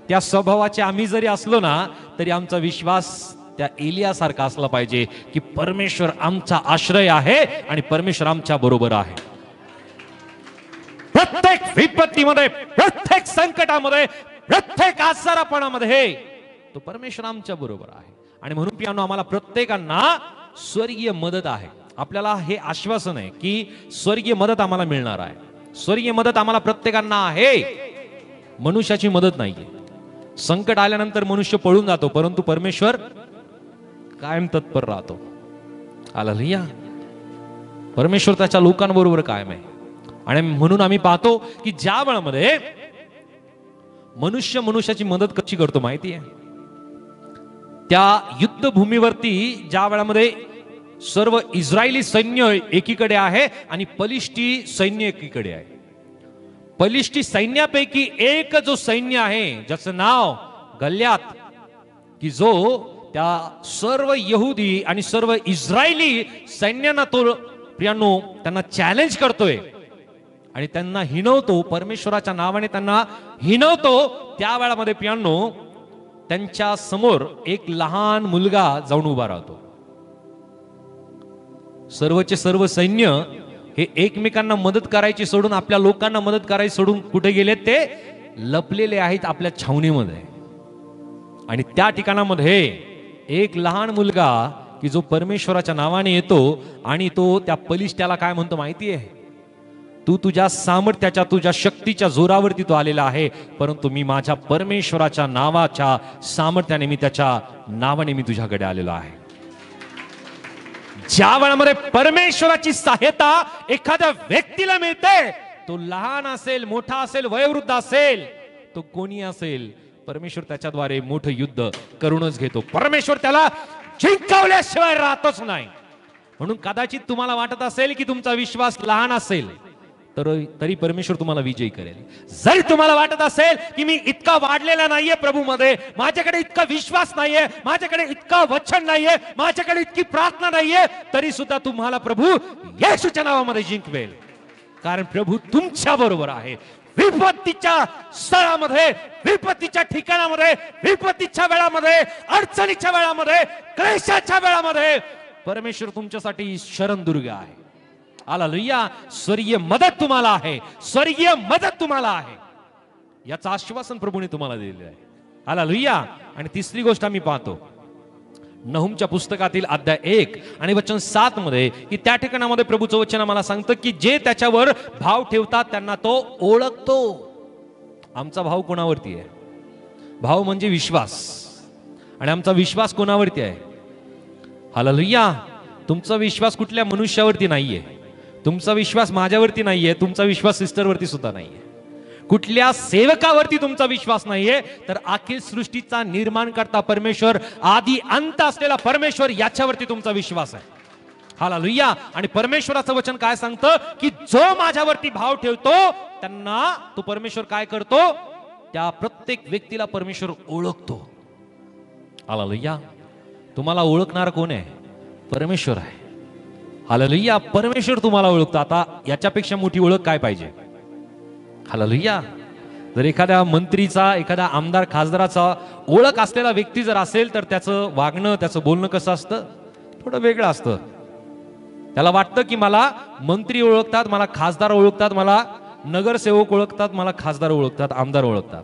त्या स्वभावाचे आम्ही जरी असलो ना तरी आमचा विश्वास त्या एलिया सारखा असला पाहिजे की परमेश्वर आमचा आश्रय आहे आणि परमेश्वर आमच्या बरोबर आहे. प्रत्येक विपत्तीमध्ये, प्रत्येक संकटामध्ये, प्रत्येक आजारपणामध्ये तो परमेश्वर आमच्या बरोबर आहे. आणि म्हणून प्रियांनो आम्हाला प्रत्येकांना स्वर्गीय मदत आहे. आपल्याला हे आश्वासन आहे की स्वर्गीय मदत आम्हाला मिळणार आहे. स्वर्गीय मदत आम्हाला प्रत्येकांना आहे, मनुष्याची मदत नाहीये. संकट आल्यानंतर मनुष्य पळून जातो, परंतु परमेश्वर कायम तत्पर राहतो. हालेलुया. परमेश्वर त्याच्या लोकांबरोबर कायम आहे. आणि म्हणून आम्ही पाहतो की ज्या वेळामध्ये मनुष्याची मदत कशी करतो माहिती आहे? त्या युद्धभूमीवरती ज्या वेळामध्ये सर्व इस्रायली सैन्य एकीकडे आहे आणि पलिष्टी सैन्य एकीकडे आहे. पलिष्टी सैन्यापैकी एक जो सैन्य आहे ज्याचं नाव गल्यात, की जो त्या सर्व यहुदी आणि सर्व इस्रायली सैन्यांना तो प्रियांनो त्यांना चॅलेंज करतोय आणि त्यांना हिणवतो, परमेश्वराच्या नावाने त्यांना हिणवतो. त्या वेळामध्ये प्रियांनो त्यांच्या समोर एक लहान मुलगा जाऊन उभा राहतो. सर्वचे सर्व सैन्य हे एकमेकांना मदत करायची सोडून, आपल्या लोकांना मदत करायची सोडून कुठे गेलेत? ते लपलेले आहेत आपल्या छावणीमध्ये. आणि त्या ठिकाणामध्ये एक लहान मुलगा की जो परमेश्वराच्या नावाने येतो आणि तो त्या बलिष्ठाला काय म्हणतो माहितीये, तू तुझ्या सामर्थ्याच्या तुझ्या शक्तीच्या जोरावरती तो आलेला आहे, परंतु मी माझ्या परमेश्वराच्या नावाच्या सामर्थ्याने मी त्याच्या नावाने मी तुझ्याकडे आलेलो आहे. ज्या वेळामध्ये परमेश्वराची सहायता एखाद्या व्यक्तीला मिळते, तो लहान असेल मोठा असेल वयोवृद्ध असेल तो कोणी असेल, परमेश्वर त्याच्याद्वारे मोठं युद्ध करूनच घेतो. परमेश्वर त्याला जिंकवल्याशिवाय राहतच नाही. म्हणून कदाचित तुम्हाला वाटत असेल की तुमचा विश्वास लहान असेल तरी परमेश्वर तुम्हाला विजयी करेल. जरी तुम्हाला वाटत असेल की मी इतका वाढलेला नाहीये प्रभूमध्ये, माझ्याकडे इतका विश्वास नाहीये, माझ्याकडे इतका वचन नाहीये, माझ्याकडे इतकी प्रार्थना नाहीये, तरी सुद्धा तुम्हाला प्रभू येशूच्या नावामध्ये जिंकवेल. कारण प्रभू तुमच्या बरोबर आहे. विपत्तीच्या स्थळामध्ये, विपत्तीच्या ठिकाणामध्ये, विपत्तीच्या वेळामध्ये, अडचणीच्या वेळामध्ये, क्लेशाच्या वेळामध्ये परमेश्वर तुमच्यासाठी शरणदुर्ग आहे. हालेलुया. स्वर्गीय मदत तुम्हाला आहे, स्वर्गीय मदत तुम्हाला आहे, याचं आश्वासन प्रभूने तुम्हाला दिलेलं आहे. हालेलुया. आणि तिसरी गोष्ट आम्ही पाहतो नहूमच्या पुस्तकातील अध्याय 1 आणि वचन 7 मध्ये की त्या ठिकाणामध्ये प्रभूचं वचन आम्हाला सांगतं की जे त्याच्यावर भाव ठेवतात त्यांना तो ओळखतो. आमचा भाव कोणावरती आहे? भाव म्हणजे विश्वास. आणि आमचा विश्वास कोणावरती आहे? हालेलुया. तुमचा विश्वास कुठल्या मनुष्यावरती नाहीये, तुमचा विश्वास माझ्यावरती नाहीये, तुमचा विश्वास सिस्टरवरती सुद्धा नाहीये, कुठल्या सेवकावरती तुमचा विश्वास नाहीये, तर अखिल सृष्टीचा निर्माण करता परमेश्वर, आदी अंत असलेला परमेश्वर, याच्यावरती तुमचा विश्वास आहे. हालेलुया. आणि परमेश्वराचं वचन काय सांगतं की जो माझ्यावरती भाव ठेवतो त्यांना तो परमेश्वर काय करतो? त्या प्रत्येक व्यक्तीला परमेश्वर ओळखतो. हालेलुया. तुम्हाला ओळखणार कोण आहे? परमेश्वर आहे. हालेलुया. परमेश्वर तुम्हाला ओळखतो. आता याच्यापेक्षा मोठी ओळख काय पाहिजे? हालेलुया. जर एखाद्या मंत्रीचा, एखाद्या आमदार खासदाराचा ओळख असलेला व्यक्ती जर असेल तर त्याचं वागणं, त्याचं बोलणं कसं असतं? थोडं वेगळं असतं. त्याला वाटतं की मला मंत्री ओळखतात, मला खासदार ओळखतात, मला नगरसेवक ओळखतात, मला खासदार ओळखतात, आमदार ओळखतात.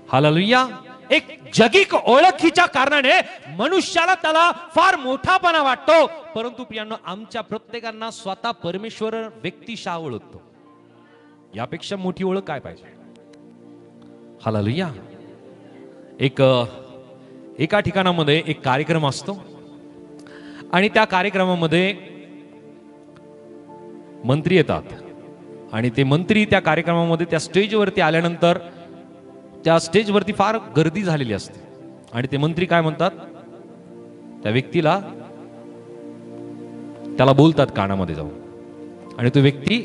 हालेलुया. एक जगिक ओळखीच्या कारणाने मनुष्याला त्याला फार मोठापणा वाटतो, परंतु प्रियांनो आमच्या प्रत्येकांना स्वतः परमेश्वर व्यक्तिशः ओळखतो. यापेक्षा मोठी ओळख काय पाहिजे? हालेलुया. एका ठिकाणामध्ये एक कार्यक्रम असतो आणि त्या कार्यक्रमामध्ये मंत्री येतात आणि ते मंत्री त्या कार्यक्रमामध्ये त्या स्टेजवरती आल्यानंतर त्या स्टेजवरती फार गर्दी झालेली असते आणि ते मंत्री काय म्हणतात? त्या व्यक्तीला त्याला बोलतात कानामध्ये जाऊन आणि तो व्यक्ती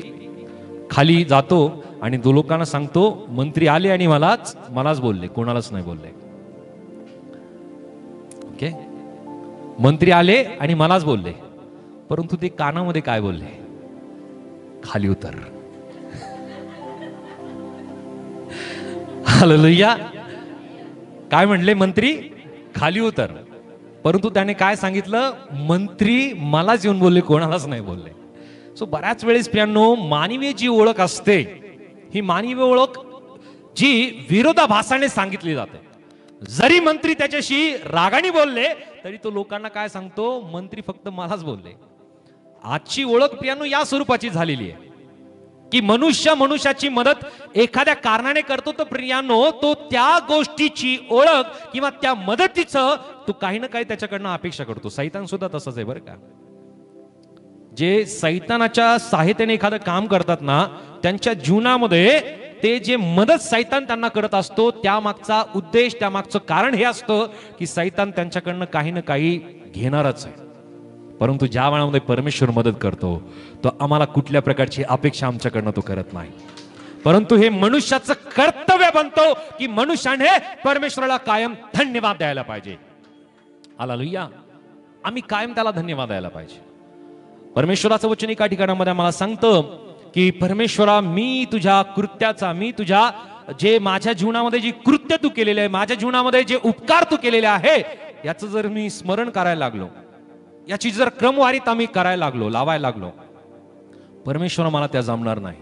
खाली जातो आणि तो लोकांना सांगतो मंत्री आले आणि मलाच बोलले, कोणालाच नाही बोलले. ओके, मंत्री आले आणि मलाच बोलले, परंतु ते कानामध्ये काय बोलले? खाली उतर. हालेलुया. काय म्हणले मंत्री? खाली उतर. परंतु त्याने काय सांगितलं? मंत्री मलाच येऊन बोलले, कोणालाच नाही बोलले. सो बऱ्याच वेळेस प्रियांनो मानवीय जी ओळख असते ही मानवीय ओळख जी विरोधाभासाने सांगितली जाते. जरी मंत्री त्याच्याशी रागाने बोलले तरी तो लोकांना काय सांगतो? मंत्री फक्त मलाच बोलले. आजची ओळख प्रियांनो या स्वरूपाची झालेली आहे की मनुष्याची मदत एखाद्या कारणाने करतो, तर प्रियांनो तो त्या गोष्टीची ओळख किंवा त्या मदतीचं तो काही ना काही त्याच्याकडनं अपेक्षा करतो. सैतान सुद्धा तसंच आहे बरं का. जे सैतानाच्या सहायतेने एखादं काम करतात ना, त्यांच्या जीवनामध्ये ते जे मदत सैतान त्यांना करत असतो त्यामागचा उद्देश, त्यामागचं कारण हे असतं की सैतान त्यांच्याकडनं काही ना काही घेणारच आहे. परंतु ज्या वेळामध्ये परमेश्वर मदत करतो तो आम्हाला कुठल्या प्रकारची अपेक्षा आमच्याकडनं तो करत नाही, परंतु हे मनुष्याचं कर्तव्य बनतो की मनुष्याने परमेश्वराला कायम धन्यवाद द्यायला पाहिजे. हालेलुया. आम्ही कायम त्याला धन्यवाद द्यायला पाहिजे. परमेश्वराचं वचन एका ठिकाणामध्ये आम्हाला सांगतं की परमेश्वरा, मी तुझ्या कृत्याचा, मी तुझ्या जे माझ्या जीवनामध्ये जी कृत्य तू केलेले आहे, माझ्या जीवनामध्ये जे उपकार तू केलेले आहे, याचं जर मी स्मरण करायला लागलो, याची जर क्रमवारीत आम्ही करायला लागलो, लावायला लागलो, परमेश्वर मला त्या जमणार नाही.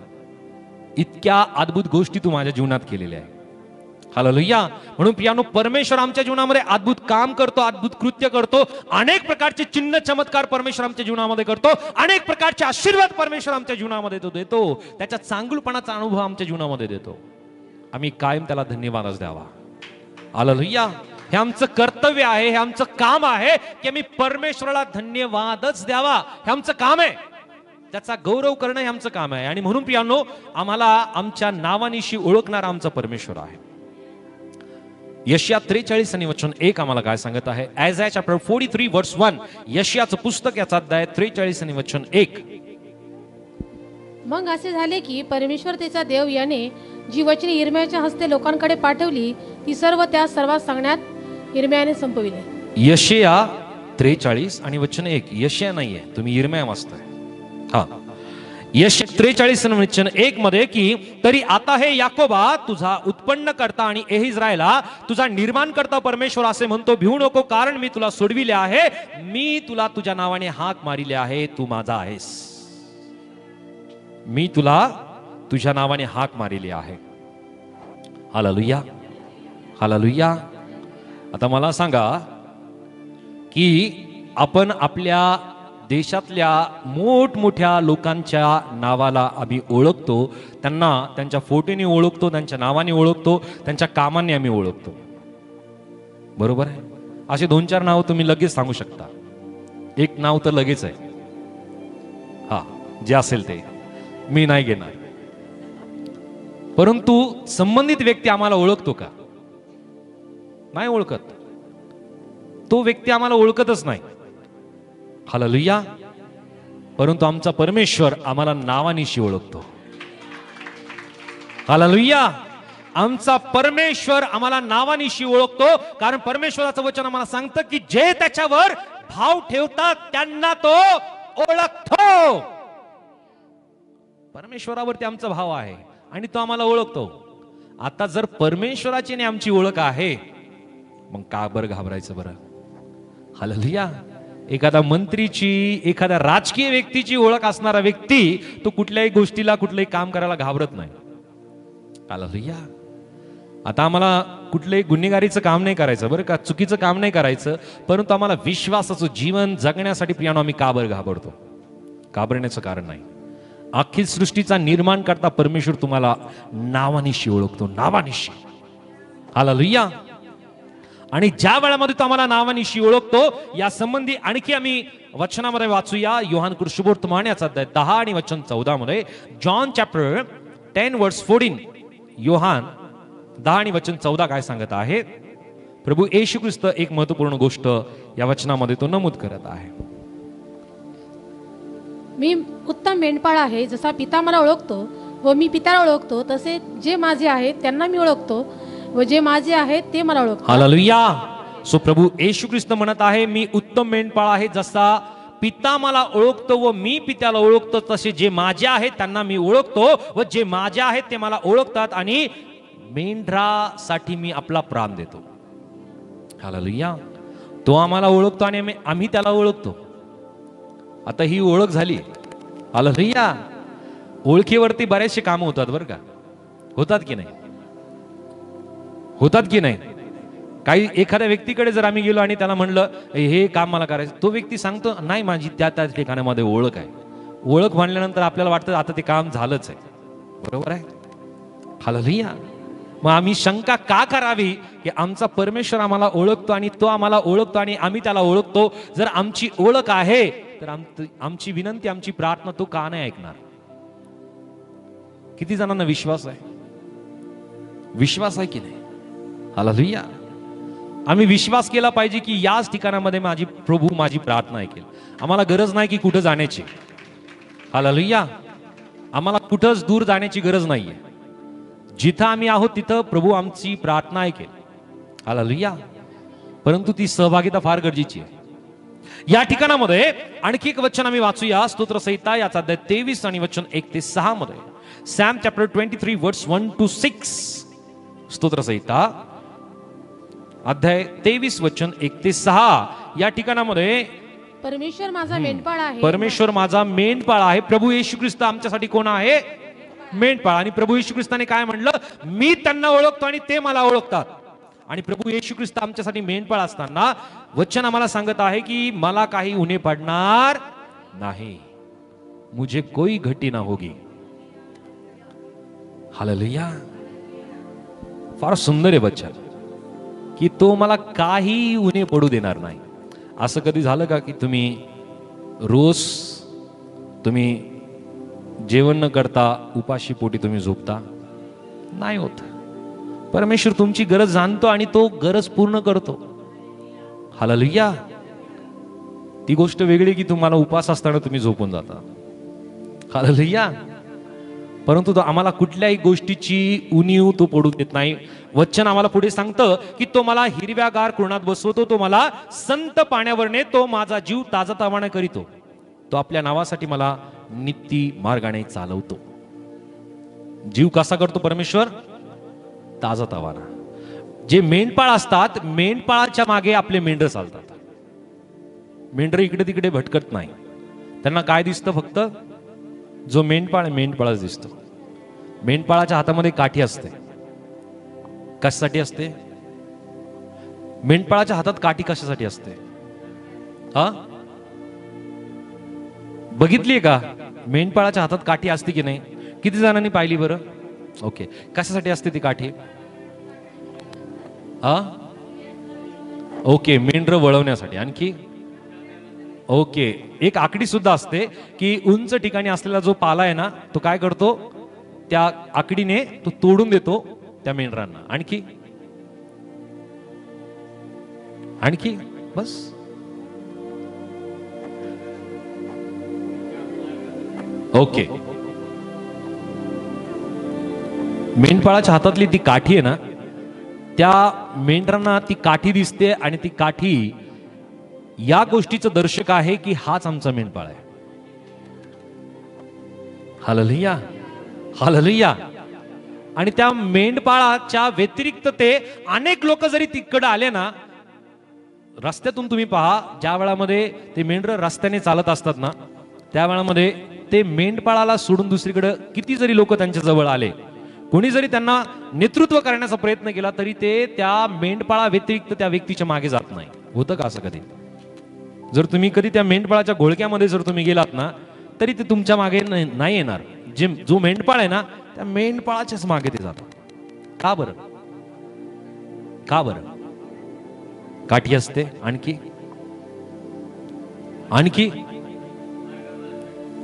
इतक्या अद्भुत गोष्टी तू माझ्या जीवनात केलेल्या आहे. हालेलुया. म्हणून प्रियानो, परमेश्वर आमच्या जीवनामध्ये अद्भुत काम करतो, अद्भुत कृत्य करतो. अनेक प्रकारचे चिन्ह चमत्कार परमेश्वर आमच्या जीवनामध्ये करतो. अनेक प्रकारचे आशीर्वाद परमेश्वर आमच्या जीवनामध्ये तो देतो. त्याच्या चांगुलपणाचा अनुभव आमच्या जीवनामध्ये देतो. आम्ही कायम त्याला धन्यवादच द्यावा. हालेलुया. हे आमचं कर्तव्य आहे, हे आमचं काम आहे की आम्ही परमेश्वराला धन्यवादच द्यावा. हे आमचं काम आहे, त्याचा गौरव करणं हे आमचं काम आहे. आणि म्हणून प्रियानो, आम्हाला आमच्या नावानिशी ओळखणारा आमचा परमेश्वर आहे. यशया 43 आणि वचन 1 आम्हाला काय सांगत आहे? आयझाया चॅप्टर 43 वर्स 1, यशयाचं पुस्तक याचा अध्याय 43 आणि वचन 1. मग असे झाले की परमेश्वर त्याचा देव याने जी वचने यिर्मयाच्या हस्ते लोकांकडे पाठवली ती सर्व त्या सर्वात सांगण्यात यिर्मयाने संपविले. यशया 43 आणि वचन 1. यशया नाहीये, तुम्ही यिर्मया वाचताय. हा, यशया 43 आणि वचन 1 मध्ये की तरी आता हे याकोबा तुझा उत्पन्न करता आणि ए इस्रायला तुझा निर्माण करता परमेश्वर असे म्हणतो, भिवू नको, कारण मी तुला सोडविले आहे, मी तुला तुझ्या नावाने हाक मारिले आहे, तू माझा आहेस. मी तुला तुझ्या नावाने हाक मारिली आहे. Hallelujah, hallelujah. आता मला सांगा की आपण आपल्या देशातल्या मोठमोठ्या लोकांच्या नावाला आम्ही ओळखतो, त्यांना त्यांच्या फोटोने ओळखतो, त्यांच्या नावाने ओळखतो, त्यांच्या कामाने आम्ही ओळखतो. बरोबर आहे. असे 2-4 नाव तुम्ही लगेच सांगू शकता. एक नाव तर लगेच आहे, हा, जे असेल ते मी नाही घेणार. परंतु संबंधित व्यक्ती आम्हाला ओळखतो का? नाही ओळखत. तो व्यक्ती आम्हाला ओळखतच नाही. हालेलुया. परंतु आमचा परमेश्वर आम्हाला नावानिशी ओळखतो. हालेलुया. आमचा परमेश्वर आम्हाला नावानिशी ओळखतो, कारण परमेश्वराचं वचन आम्हाला सांगतं की जे त्याच्यावर भाव ठेवतात त्यांना तो ओळखतो. परमेश्वरावरती आमचा भाव आहे आणि तो आम्हाला ओळखतो. आता जर परमेश्वराची ने आमची ओळख आहे, मग का बरं घाबरायचं बरं? हालेलुया. एखादा मंत्रीची, एखाद्या राजकीय व्यक्तीची ओळख असणारा व्यक्ती तो कुठल्याही गोष्टीला, कुठलंही काम करायला घाबरत नाही. हालेलुया. आता आम्हाला कुठलंही गुन्हेगारीचं काम नाही करायचं बरं का, चुकीचं काम नाही करायचं, परंतु आम्हाला विश्वासाचं जीवन जगण्यासाठी प्रियानो आम्ही का बरं घाबरतो? घाबरण्याचं कारण नाही. अखिल सृष्टीचा निर्माण करता परमेश्वर तुम्हाला नावानिशी ओळखतो, नावानिशी. हालेलुया. आणि ज्या वेळामध्ये तो आम्हाला नावानिशी ओळखतो, या संबंधी आणखी आम्ही वचनामध्ये वाचूया. योहान कृष्णवर्तमान याचा अध्याय 10 आणि वचन 14 मध्ये. जॉन चॅप्टर 10 वर्स 14. योहान 10 आणि वचन 14 काय सांगत आहे? प्रभू येशू ख्रिस्त एक महत्वपूर्ण गोष्ट या वचनामध्ये तो नमूद करत आहे. मी उत्तम मेंढपाळ आहे, जसा पिता मला ओळखतो व मी पित्याला ओळखतो, तसे जे माझे आहेत त्यांना मी ओळखतो व जे माझे आहेत ते मला ओळखतात. हालेलुया. सो प्रभू येशू ख्रिस्त म्हणत आहे, मी उत्तम मेंढपाळ आहे, जसा पिता मला ओळखतो व मी पित्याला ओळखतो, तसे जे माझे आहेत त्यांना मी ओळखतो व जे माझे आहेत ते मला ओळखतात, आणि मेंढरासाठी मी आपला प्राण देतो. हालेलुया. तो आम्हाला ओळखतो आणि आम्ही त्याला ओळखतो. आता ही ओळख झाली. हालेलुया. ओळखीवरती बरेचसे काम होतात बरं का. होतात की नाही? होतात की नाही? काही एखाद्या व्यक्तीकडे जर आम्ही गेलो आणि त्याला म्हणलं हे काम मला करायचं, तो व्यक्ती सांगतो नाही, माझी त्या त्या ठिकाणामध्ये ओळख आहे. ओळख म्हणल्यानंतर आपल्याला वाटतं आता ते काम झालंच आहे. बरोबर आहे. हालेलुया. मग आम्ही शंका का करावी की आमचा परमेश्वर आम्हाला ओळखतो आणि तो आम्हाला ओळखतो आणि आम्ही त्याला ओळखतो. जर आमची ओळख आहे तर आमची विनंती, आमची प्रार्थना तो का नाही ऐकणार? किती जणांना विश्वास आहे? विश्वास आहे की नाही? हालेलुया. आम्ही विश्वास केला पाहिजे की याच ठिकाणामध्ये माझी प्रभू माझी प्रार्थना ऐकेल. आम्हाला गरज नाही की कुठं जाण्याची. हालेलुया. आम्हाला कुठंच दूर जाण्याची गरज नाहीये. जिथं आम्ही आहोत तिथं प्रभू आमची प्रार्थना ऐकेल. हालेलुया. परंतु ती सहभागिता फार गरजेची आहे. या ठिकाणामध्ये आणखी एक वचन आम्ही वाचूया. स्तोत्र संहिता याचा अध्याय 23 आणि वचन 1 ते 6 मध्ये. सॅम चॅप्टर 23 वर्स 1 to 6. स्तोत्र संहिता अध्याय 23 वचन 1 ते 6 या ठिकाणामध्ये परमेश्वर माझा मेंढपाळ आहे. परमेश्वर माझा मेंढपाळ आहे. प्रभू येशू ख्रिस्त आमच्यासाठी कोण आहे? मेंढपाळ. आणि प्रभू येशू ख्रिस्ताने काय म्हणलं, मी त्यांना ओळखतो आणि ते मला ओळखतात. आणि प्रभू येशू ख्रिस्त आमच्यासाठी मेंढपाळ असताना वचन आम्हाला सांगत आहे की मला काही उणे पडणार नाही, मुझे कोई घटी ना होगी. हालेलुया. फार सुंदर आहे वचन की तो मला काही उणे पडू देणार नाही. असं कधी झालं का की रोज तुम्ही जेवण न करता उपाशी पोटी तुम्ही झोपता? नाही होत. परमेश्वर तुमची गरज जाणतो आणि तो गरज पूर्ण करतो. हालेलुया. ती गोष्ट वेगळी की तुम्हाला उपास असताना तुम्ही झोपून जाता. हालेलुया. परंतु तो आम्हाला कुठल्याही गोष्टीची उणीव तो पडू देत नाही. वचन आम्हाला पुढे सांगतं की तो मला हिरव्यागार कुरणात बसवतो, तो मला संत पाण्यावरने तो माझा जीव ताजातवाना करीतो, तो आपल्या नावासाठी मला नित्य मार्गाने चालवतो. जीव कसा करतो परमेश्वर? ताजातवाना. जे मेंढपाळ असतात, मेंढपाळाच्या मागे आपले मेंढर चालतात. मेंढर इकडे तिकडे भटकत नाही. त्यांना काय दिसतं? फक्त जो मेंढपाळ मेंढपाळच दिसतो. मेंढपाळाच्या हातामध्ये काठी असते. कशासाठी असते? मेंढपाळाच्या हातात काठी कशासाठी असते? हा, बघितलीये का? मेंढपाळाच्या हातात काठी असते की नाही? किती जणांनी पाहिली बरं? ओके. कशासाठी असते ती काठी? हा, ओके, मेंढर वळवण्यासाठी. आणखी ओके, एक आकडी सुद्धा असते की उंच ठिकाणी असलेला जो पाला आहे ना, तो काय करतो? त्या आकडीने तो तोडून देतो त्या मेंढरांना. आणखी आणखी बस. ओके. मेंढपाळाच्या हातातली ती काठी आहे ना, त्या मेंढरांना ती काठी दिसते आणि ती काठी या गोष्टीचं दर्शक आहे की हाच आमचा मेंढपाळ आहे. हालेलुया. हालेलुया. आणि त्या मेंढपाळाच्या व्यतिरिक्त ते अनेक लोक जरी तिकडे आले ना, रस्त्यातून तुम्ही पहा, ज्या वेळामध्ये ते मेंढर रस्त्याने चालत असतात ना, त्या वेळामध्ये ते मेंढपाळाला सोडून दुसरीकडे किती जरी लोक त्यांच्या जवळ आले, कोणी जरी त्यांना नेतृत्व करण्याचा प्रयत्न केला, तरी ते त्या मेंढपाळा व्यतिरिक्त त्या व्यक्तीच्या मागे जात नाही. होतं का असं कधी? जर तुम्ही कधी त्या मेंढपाळाच्या घोळक्यामध्ये जर तुम्ही गेलात ना, तरी ते तुमच्या मागे नाही येणार. जो मेंढपाळ आहे ना, त्या मेंढपाळाच्याच मागे ते जातात. का बरं? का बरं? काठी असते. आणखी आणखी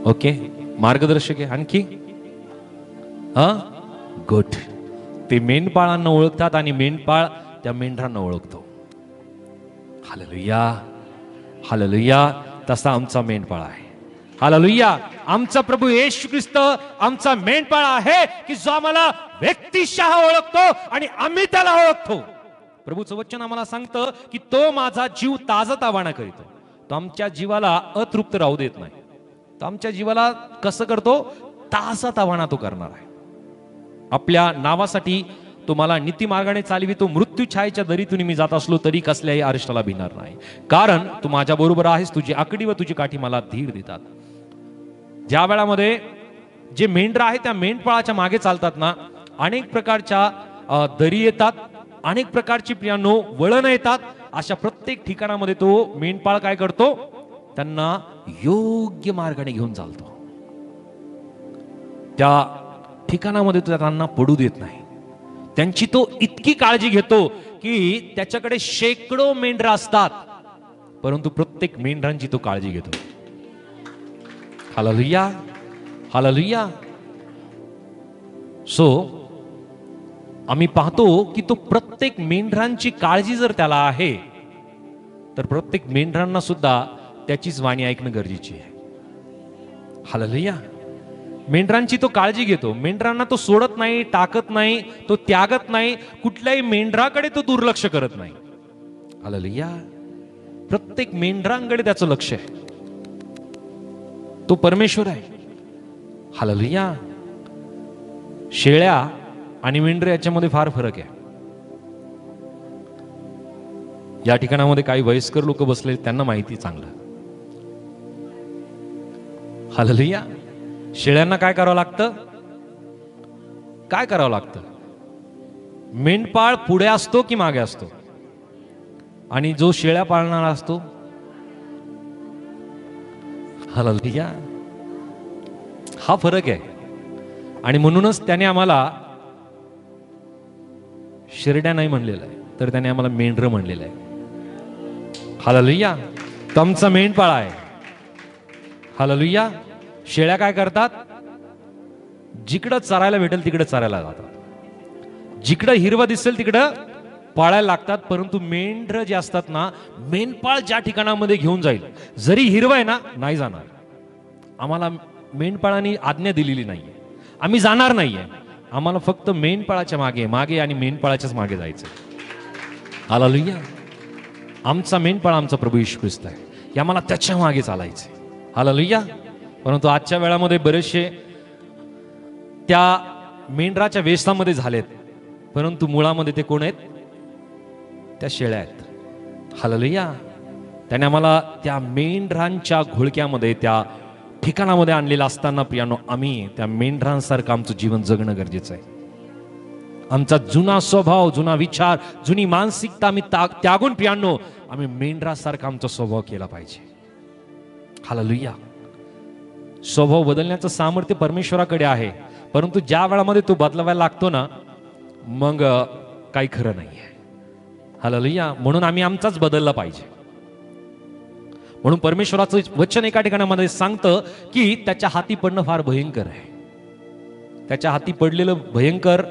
ओके, मार्गदर्शक आहे. आणखी हा, गुड. ते मेंढपाळांना ओळखतात आणि मेंढपाळ त्या मेंढरांना ओळखतो. हालेलुया. हालेलुया. तसा आमचा मेंढपाळ आहे. हालेलुया. आमचा प्रभू येशू ख्रिस्त आमचा मेंढपाळ आहे की जो आम्हाला व्यक्तिशः ओळखतो आणि आम्ही त्याला ओळखतो. प्रभूचं वचन आम्हाला सांगतं की तो माझा जीव ताजातवाना करीतो. तो आमच्या जीवाला अतृप्त राहू देत नाही. तो आमच्या जीवाला कसं करतो? ताजातवाना तो करणार आहे. आपल्या नावासाठी तो मला नीती मार्गाने चालवितो. मृत्यू छायेच्या दरीतून मी जात असलो तरी कसल्याही अरिष्टाला भिणार नाही, कारण तू माझ्या बरोबर आहेस. तुझी आकडी व तुझी काठी मला धीर देतात. ज्या वेळामध्ये जे मेंढर आहे त्या मेंढपाळाच्या मागे चालतात ना, अनेक प्रकारच्या दरी येतात, अनेक प्रकारची प्रियांनो वळण येतात. अशा प्रत्येक ठिकाणामध्ये तो मेंढपाळ काय करतो? त्यांना योग्य मार्गाने घेऊन चालतो. त्या ठिकाणामध्ये तो त्यांना पडू देत नाही. त्यांची तो इतकी काळजी घेतो की त्याच्याकडे शेकडो मेंढर असतात, परंतु प्रत्येक मेंढरांची तो काळजी घेतो. हालेलुया. हालेलुया. सो आम्ही पाहतो की तो प्रत्येक मेंढरांची काळजी जर त्याला आहे, तर प्रत्येक मेंढरांना सुद्धा त्याचीच वाणी ऐकणं गरजेची आहे. हालेलुया. मेंढरांची तो काळजी घेतो. मेंढरांना तो सोडत नाही, टाकत नाही, तो त्यागत नाही. कुठल्याही मेंढराकडे तो दुर्लक्ष करत नाही. हालेलुया. प्रत्येक मेंढरांकडे त्याचं लक्ष आहे. तो परमेश्वर आहे. हालेलुया. शेळ्या आणि मेंढर याच्यामध्ये फार फरक आहे. या ठिकाणामध्ये काही वयस्कर लोक बसले, त्यांना माहिती चांगलं. हालेलुया. शेळ्यांना काय करावं लागतं? काय करावं लागतं? मेंढपाळ पुढे असतो की मागे असतो? आणि जो शेळ्या पाळणारा असतो, हालेलुया, हा फरक आहे. आणि म्हणूनच त्याने आम्हाला शेरड्या नाही म्हणलेलं आहे, तर त्याने आम्हाला मेंढर म्हणलेलं आहे. हालेलुया, तो आमचा मेंढपाळ आहे. हालेलुया. शेळ्या काय करतात? जिकडं चरायला भेटेल तिकडे चरायला जातात, जिकडं हिरवं दिसेल तिकडं पाळायला लागतात. परंतु मेंढर जे असतात ना, मेंढपाळ ज्या ठिकाणामध्ये घेऊन जाईल, जरी हिरवं आहे ना, नाही जाणार. आम्हाला मेंढपाळांनी आज्ञा दिलेली नाहीये, आम्ही जाणार नाहीये. आम्हाला फक्त मेंढपाळाच्या मागे मागे आणि मेंढपाळाच्याच मागे जायचं. हालेलुया. आमचा मेंढपाळ आमचा प्रभू येशू ख्रिस्त आहे, हे आम्हाला त्याच्या मागे चालायचे. हालेलुया. परंतु आजच्या वेळामध्ये बरेचसे त्या मेंढराच्या वेशामध्ये झालेत, परंतु मुळामध्ये ते कोण आहेत? त्या शेळ्या आहेत. हालेलुया. त्याने आम्हाला त्या मेंढरांच्या घोळक्यामध्ये, त्या ठिकाणामध्ये आणलेलं असताना प्रियानो, आम्ही त्या मेंढरांसारखं आमचं जीवन जगणं गरजेचं आहे. आमचा जुना स्वभाव, जुना विचार, जुनी मानसिकता आम्ही त्यागून प्रियानो, आम्ही मेंढरासारखा आमचा स्वभाव केला पाहिजे. हालेलुया. स्वभाव बदलण्याचं सामर्थ्य परमेश्वराकडे आहे, परंतु ज्या वेळामध्ये तो बदलावायला लागतो ना, मग काही खरं नाहीये. हालेलुया. म्हणून आम्ही आमचाच बदलला पाहिजे. म्हणून परमेश्वराचं वचन एका ठिकाणामध्ये सांगतं की त्याच्या हाती पडणं फार भयंकर आहे. त्याच्या हाती पडलेलं भयंकर,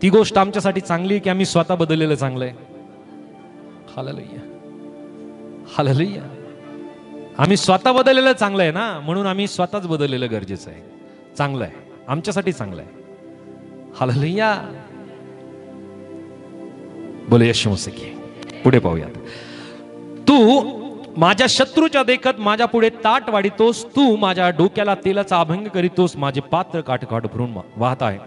ती गोष्ट आमच्यासाठी चांगली आहे की आम्ही स्वतः बदललेलं चांगलं आहे? हालेलुया. हालेलुया. आम्ही स्वतः बदललेलं चांगलं आहे ना, म्हणून आम्ही स्वतःच बदललेलं गरजेचं आहे, चांगलं आहे, आमच्यासाठी चांगलं आहे. हालेलुया. बोले यीशु मसीह की. पुढे पाहूयात. तू माझ्या शत्रूच्या देखत माझ्या पुढे ताट वाढितोस, तू माझ्या डोक्याला तेलाचा अभंग करीतोस, माझे पात्र काठकाठ भरून वाहत आहे.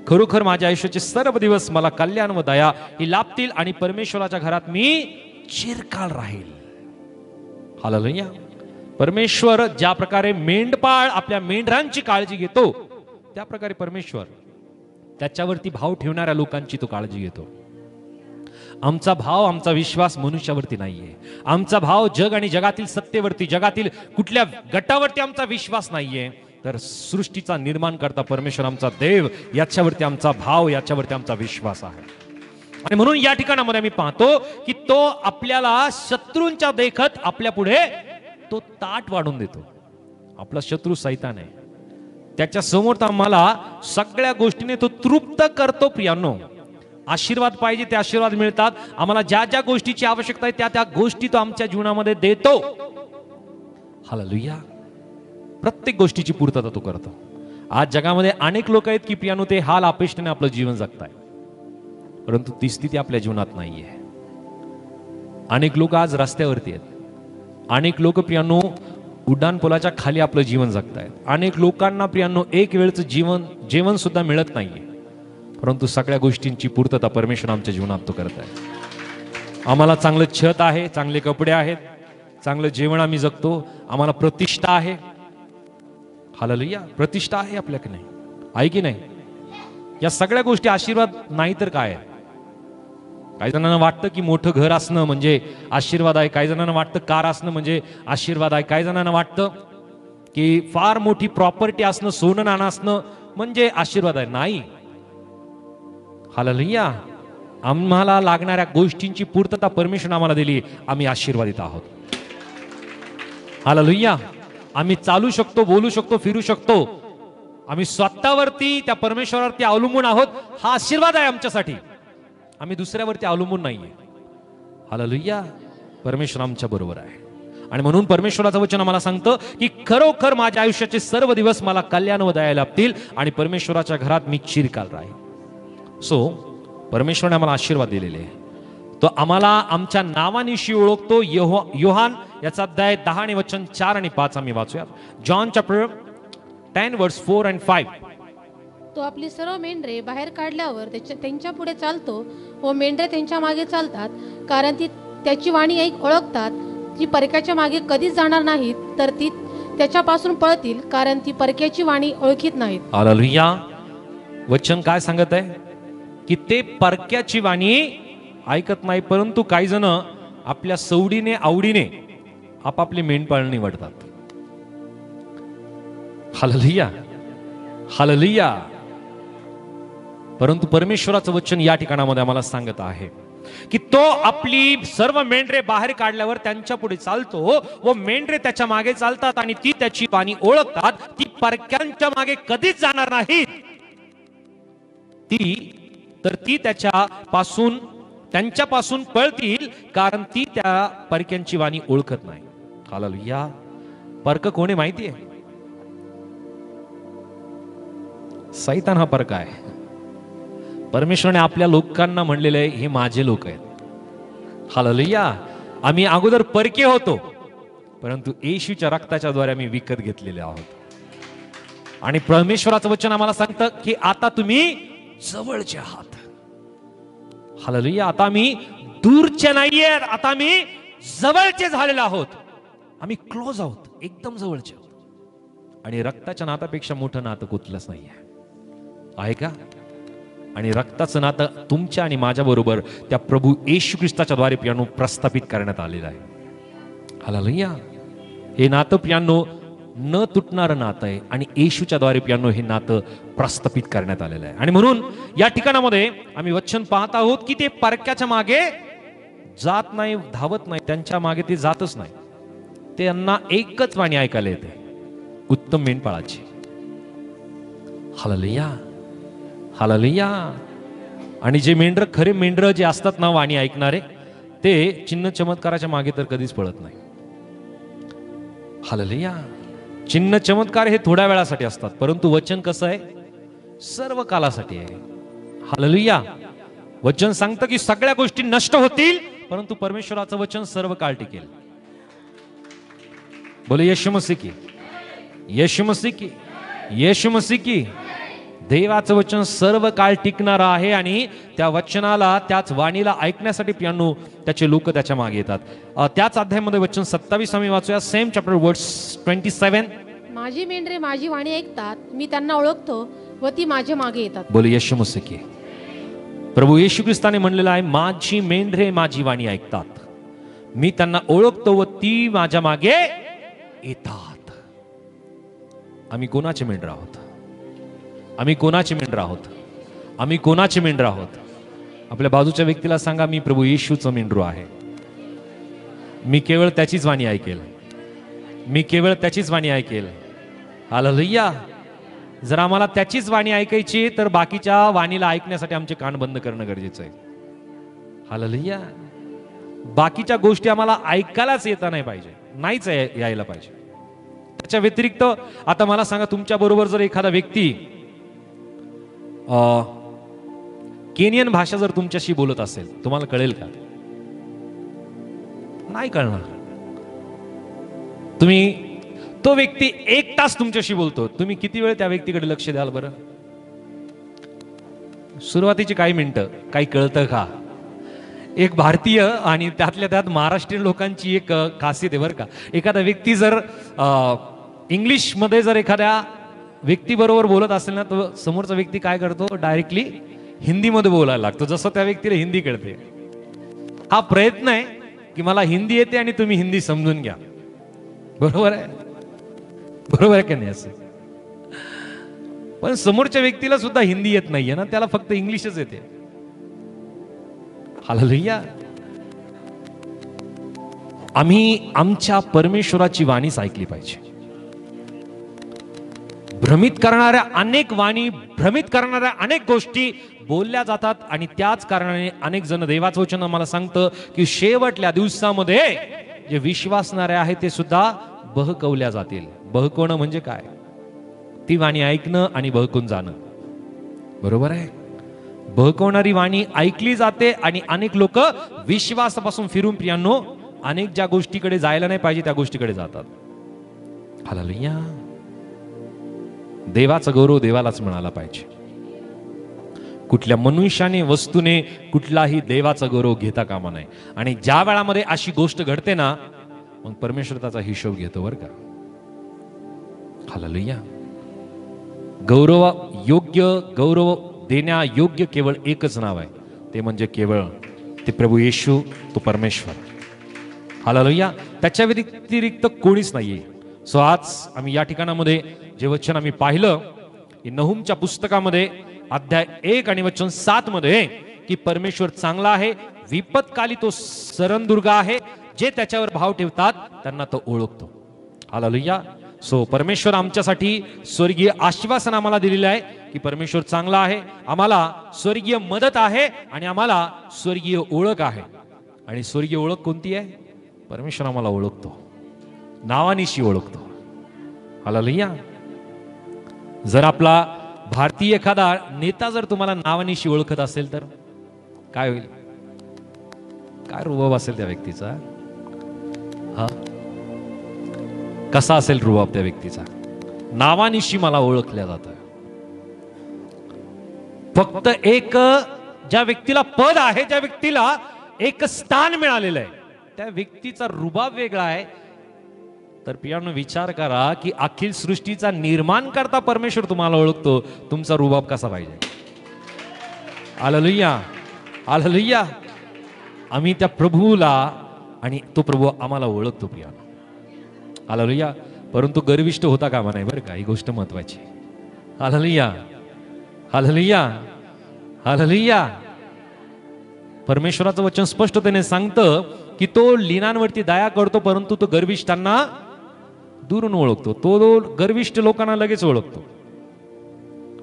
खरोखर माझ्या आयुष्याचे सर्व दिवस मला कल्याण व दया ही लाभतील आणि परमेश्वराच्या घरात मी चिरकाल राहील. हालेलुया. परमेश्वर ज्या प्रकारे मेंढपाळ आपल्या मेंढरांची काळजी घेतो, त्या प्रकारे परमेश्वर त्याच्यावरती भाव ठेवणाऱ्या लोकांची तो काळजी घेतो. आमचा भाव, आमचा विश्वास मनुष्यावरती नाहीये. आमचा भाव जग आणि जगातील सत्तेवरती, जगातील कुठल्या गटावरती आमचा विश्वास नाहीये, तर सृष्टीचा निर्माण करता परमेश्वर आमचा देव, याच्यावरती आमचा भाव, याच्यावरती आमचा विश्वास आहे. आणि म्हणून या ठिकाणामध्ये आम्ही पाहतो की तो आपल्याला शत्रूंच्या देखत आपल्या पुढे तो ताट वाढून देतो. आपला शत्रू सैतान आहे, त्याच्या समोर आम्हाला सगळ्या गोष्टीने तो तृप्त करतो. प्रियानो, आशीर्वाद पाहिजे ते आशीर्वाद मिळतात. आम्हाला ज्या ज्या गोष्टीची आवश्यकता आहे त्या त्या गोष्टी तो आमच्या जीवनामध्ये देतो. हालेलुया. प्रत्येक गोष्टीची पूर्तता तो करतो. आज जगामध्ये अनेक लोक आहेत की प्रियानो ते हाल अपेष्टेने आपलं जीवन जगताय, परंतु ती स्थिती आपल्या जीवनात नाहीये. अनेक लोक आज रस्त्यावरती आहेत, अनेक लोक प्रियानो उड्डाण पुलाच्या खाली आपलं जीवन जगतायत. अनेक लोकांना प्रियानो एक वेळचं जेवण सुद्धा मिळत नाहीये, परंतु सगळ्या गोष्टींची पूर्तता परमेश्वर आमच्या जीवनात तो करत आहे. आम्हाला चांगलं छत आहे, चांगले कपडे आहेत, चांगलं जेवण आम्ही जगतो, आम्हाला प्रतिष्ठा आहे. हालेलुया. प्रतिष्ठा आहे आपल्याकडे, आहे की नाही? या सगळ्या गोष्टी आशीर्वाद नाही तर काय आहे? काही जणांना वाटतं की मोठं घर असणं म्हणजे आशीर्वाद आहे, काही जणांना वाटतं कार असणं म्हणजे आशीर्वाद आहे, काही जणांना वाटतं की फार मोठी प्रॉपर्टी असणं, सोनं नाणं असणं म्हणजे आशीर्वाद आहे. नाही. हालेलुया. आम्हाला लागणाऱ्या गोष्टींची पूर्तता परमेश्वर आम्हाला दिली, आम्ही आशीर्वादित आहोत. हालेलुया. आम्ही चालू शकतो, बोलू शकतो, फिरू शकतो. आम्ही स्वतःवरती, त्या परमेश्वरावरती अवलंबून आहोत. हा आशीर्वाद आहे आमच्यासाठी. आम्ही दुसऱ्यावरती अवलंबून नाहीये. हालेलुया. परमेश्वर आमच्या बरोबर आहे. आणि म्हणून परमेश्वराचं वचन आम्हाला सांगतं की खरोखर माझ्या आयुष्याचे सर्व दिवस मला कल्याण व दया लाभतील आणि परमेश्वराच्या घरात मी चिरकाल राहील. सो परमेश्वराने आम्हाला आशीर्वाद दिलेले आहे. तो आम्हाला आमच्या नावानिशी ओळखतो. योहान याचा अध्याय 10 आणि वचन 4 आणि 5 आम्ही वाचूया. जॉन चॅप्टर 10 वर्स 4 and 5. तो आपली सर्व मेंढरे बाहेर काढल्यावर त्यांच्या पुढे चालतो व मेंढरे त्यांच्या मागे चालतात, कारण ती त्याची वाणी ओळखतात. ती परक्याच्या मागे कधीच जाणार नाहीत, तर ती त्याच्यापासून पळतील, कारण ती परक्याची वाणी ओळखीत नाहीत. हालेलुया. वचन काय सांगत आहे की ते परक्याची वाणी ऐकत नाही, परंतु काही जण आपल्या सवडीने आवडीने आपापली मेंढपाळ निवडतात. Hallelujah, hallelujah. परंतु परमेश्वराचं वचन या ठिकाणामध्ये आम्हाला सांगत आहे की तो आपली सर्व मेंढरे बाहेर काढल्यावर त्यांच्या पुढे चालतो व मेंढरे त्याच्या मागे चालतात आणि ती त्याची वाणी ओळखतात. ती परक्यांच्या मागे कधीच जाणार नाही, ती त्यांच्यापासून पळतील, कारण ती त्या परक्यांची वाणी ओळखत नाही. हालेलुया. परक कोण आहे माहिती आहे? सैतान हा परक आहे. परमेश्वराने आपल्या लोकांना म्हणलेले आहे, हे माझे लोक आहेत. हालेलुया. आम्ही अगोदर परके होतो, परंतु येशूच्या रक्ताच्या द्वारे आम्ही विकत घेतलेले आहोत. आणि परमेश्वराचं वचन आम्हाला सांगतं की आता तुम्ही जवळचे आहात. हालेलुया. आता आम्ही दूरचे नाहीये, आता आम्ही जवळचे झालेले आहोत. आम्ही क्लोज आहोत, एकदम जवळचे आहोत. आणि रक्ताच्या नात्यापेक्षा मोठं नातं कुठलंच नाहीये, आहे का? आणि रक्ताचं नातं तुमच्या आणि माझ्या बरोबर त्या प्रभू येशू ख्रिस्ताच्या द्वारे प्रियांनो प्रस्थापित करण्यात आलेलं आहे. हालेलुया. हे नातं प्रियांनो न तुटणारं नातं आहे आणि येशूच्या द्वारे प्रियांनो हे नातं प्रस्थापित करण्यात आलेलं आहे. आणि म्हणून या ठिकाणामध्ये आम्ही वचन पाहत आहोत की ते परक्याच्या मागे जात नाही, धावत नाही, त्यांच्या मागे ते जातच नाही. त्यांना एकच वाणी ऐकायला येते, उत्तम मेंढपाळाची. Hallelujah, hallelujah. आणि जे मेंढर, खरे मेंढर जे असतात ना वाणी ऐकणारे, ते चिन्ह चमत्काराच्या मागे तर कधीच पळत नाही. हालेलुया. चिन्ह चमत्कार हे थोड्या वेळासाठी असतात, परंतु वचन कसं आहे? सर्व कालासाठी आहे. हालेलुया. वचन सांगतं की सगळ्या गोष्टी नष्ट होतील, परंतु परमेश्वराचं वचन सर्व काळ टिकेल. बोले येशू मसीह की, येशू मसीह की, येशू मसीह की. देवाचं वचन सर्व काळ टिकणार आहे आणि त्या वचनाला, त्याच वाणीला ऐकण्यासाठी प्रियांनो त्याचे लोक त्याच्या मागे येतात. त्याच अध्यायामध्ये वचन 27 आम्ही वाचूया. सेम चॅप्टर वर्स 27. माझी मेंढरे माझी वाणी ऐकतात, मी त्यांना ओळखतो व ती माझ्या मागे येतात. बोले येशू मसीह की. प्रभू येशू ख्रिस्ताने म्हणलेलं आहे, माझी मेंढरे माझी वाणी ऐकतात, मी त्यांना ओळखतो व ती माझ्या मागे येतात. आम्ही कोणाचे मेंढर आहोत? आम्ही कोणाचे मेंढर आहोत? आम्ही कोणाचे मेंढर आहोत? आपल्या बाजूच्या व्यक्तीला सांगा, मी प्रभू येशूचं मेंढरू आहे. मी केवळ त्याचीच वाणी ऐकेल, मी केवळ त्याचीच वाणी ऐकेल. हालेलुया. जर आम्हाला त्याचीच वाणी ऐकायची तर बाकीच्या वाणीला ऐकण्यासाठी आमचे कान बंद करणं गरजेचं आहे. हालेलुया. बाकीच्या गोष्टी आम्हाला ऐकायलाच येता नाही पाहिजे, नाहीच यायला पाहिजे. त्याच्या व्यतिरिक्त आता मला सांगा, तुमच्या बरोबर जर एखादा व्यक्ती केनियन भाषा जर तुमच्याशी बोलत असेल, तुम्हाला कळेल का? नाही कळणार. तो व्यक्ती 1 तास तुमच्याशी बोलतो, तुम्ही किती वेळ त्या व्यक्तीकडे लक्ष द्याल बरं? सुरुवातीची काही मिनिटं. काही कळतं का? एक भारतीय आणि त्यातल्या त्यात महाराष्ट्रीयन लोकांची एक खासियत आहे बरं का. एखादा व्यक्ती जर इंग्लिश मध्ये जर एखाद्या व्यक्ती बरोबर बोलत असेल ना, तर समोरचा व्यक्ती काय करतो? डायरेक्टली हिंदी मध्ये बोलायला लागतो, जसं त्या व्यक्तीला हिंदी कळते. हा प्रयत्न आहे की मला हिंदी येते आणि तुम्ही हिंदी समजून घ्या. बरोबर आहे, बरोबर आहे का नाही? असं पण समोरच्या व्यक्तीला सुद्धा हिंदी येत नाहीये ना, त्याला फक्त इंग्लिशच येते. हालेलुया. आम्ही आमच्या परमेश्वराची वाणीच ऐकली पाहिजे. भ्रमित करणाऱ्या अनेक गोष्टी बोलल्या जातात आणि त्याच कारणाने अनेक जण, देवाचं वचन आम्हाला सांगतं की शेवटल्या दिवसामध्ये जे विश्वासणारे आहेत ते सुद्धा बहकवल्या जातील. बहकवणं म्हणजे काय? ती वाणी ऐकणं आणि बहकून जाणं. बरोबर आहे. बहकवणारी वाणी ऐकली जाते आणि अनेक लोक विश्वासापासून फिरून प्रियांनो अनेक ज्या गोष्टीकडे जायला नाही पाहिजे त्या गोष्टीकडे जातात. हालेलुया. देवाचा गौरव देवालाच मिळाला पाहिजे. कुठल्या मनुष्याने, वस्तूने कुठलाही देवाचा गौरव घेता कामा नये. आणि ज्या वेळामध्ये अशी गोष्ट घडते ना, मग परमेश्वर त्याचा हिशोब घेतो बरं का. हालेलुया. गौरव गौरव देण्यायोग्य केवळ एकच नाव आहे, ते म्हणजे केवळ ते प्रभू येशू, तो परमेश्वर. हालेलुया. त्याच्या व्यतिरिक्त कोणीच नाहीये. सो आज आम्ही या ठिकाणामध्ये जे वचन आम्ही पाहिलं की नहूमच्या पुस्तकामध्ये अध्याय 1 आणि वचन 7 मध्ये की परमेश्वर चांगला आहे, विपत्काली तो शरणदुर्ग आहे, जे त्याच्यावर भाव ठेवतात त्यांना तो ओळखतो. हालेलुया. सो परमेश्वर आमच्यासाठी स्वर्गीय आश्वासन आम्हाला दिलेलं आहे की परमेश्वर चांगला आहे, आम्हाला स्वर्गीय मदत आहे आणि आम्हाला स्वर्गीय ओळख आहे. आणि स्वर्गीय ओळख कोणती आहे? परमेश्वर आम्हाला ओळखतो, नावानिशी ओळखतो. हालेलुया. जर आपला भारतीय एखादा नेता जर तुम्हाला नावानिशी ओळखत असेल तर काय होईल? काय रुबाब असेल त्या व्यक्तीचा? हा, कसा असेल रुबाब त्या व्यक्तीचा? नावानिशी मला ओळखल्या जातं. फक्त एक ज्या व्यक्तीला पद आहे, ज्या व्यक्तीला एक स्थान मिळालेलं आहे, त्या व्यक्तीचा रुबाब वेगळा आहे. तर पियानो विचार करा की अखिल सृष्टीचा निर्माण करता परमेश्वर तुम्हाला ओळखतो, तुमचा रुबाब कसा पाहिजे? हालेलुया. हालेलुया. आम्ही त्या प्रभूला आणि तो प्रभू आम्हाला ओळखतो पियानो. हालेलुया. परंतु गर्विष्ठ होता कामा नाही बरं का, ही गोष्ट महत्वाची. हालेलुया. हालेलुया. हालेलुया. परमेश्वराचं वचन स्पष्टतेने सांगतं की तो लीनांवरती दया करतो, परंतु तो गर्विष्ठांना दुरून ओळखतो. तो गर्विष्ठ लोकांना लगेच ओळखतो.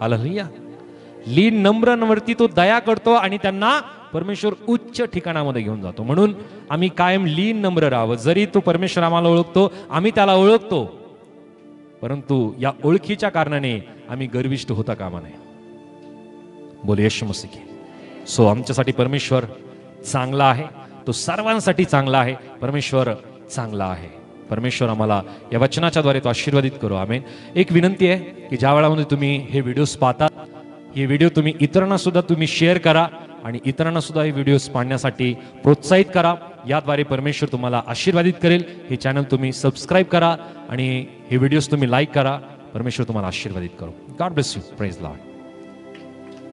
हालेलुया. लीन नम्रांवरती तो दया करतो आणि त्यांना परमेश्वर उच्च ठिकाणामध्ये घेऊन जातो. म्हणून आम्ही कायम लीन नम्र राहावं. जरी तो परमेश्वर आम्हाला ओळखतो, आम्ही त्याला ओळखतो, परंतु या ओळखीच्या कारणाने आम्ही गर्विष्ठ होता कामा नये. बोल येशू मसीह की. सो आमच्यासाठी परमेश्वर चांगला आहे, तो सर्वांसाठी चांगला आहे. परमेश्वर चांगला आहे. परमेश्वर आम्हाला या वचनाच्या द्वारे तो आशीर्वादित करो. आमेन. एक विनंती आहे की ज्या वेळामध्ये तुम्ही हे व्हिडिओज पाहता, हे व्हिडिओ तुम्ही इतरांना सुद्धा तुम्ही शेअर करा आणि इतरांना सुद्धा हे व्हिडिओज पाहण्यासाठी प्रोत्साहित करा. याद्वारे परमेश्वर तुम्हाला आशीर्वादित करेल. हे चॅनल तुम्ही सबस्क्राईब करा आणि हे व्हिडिओज तुम्ही लाईक करा. परमेश्वर तुम्हाला आशीर्वादित करो. God bless you. Praise Lord.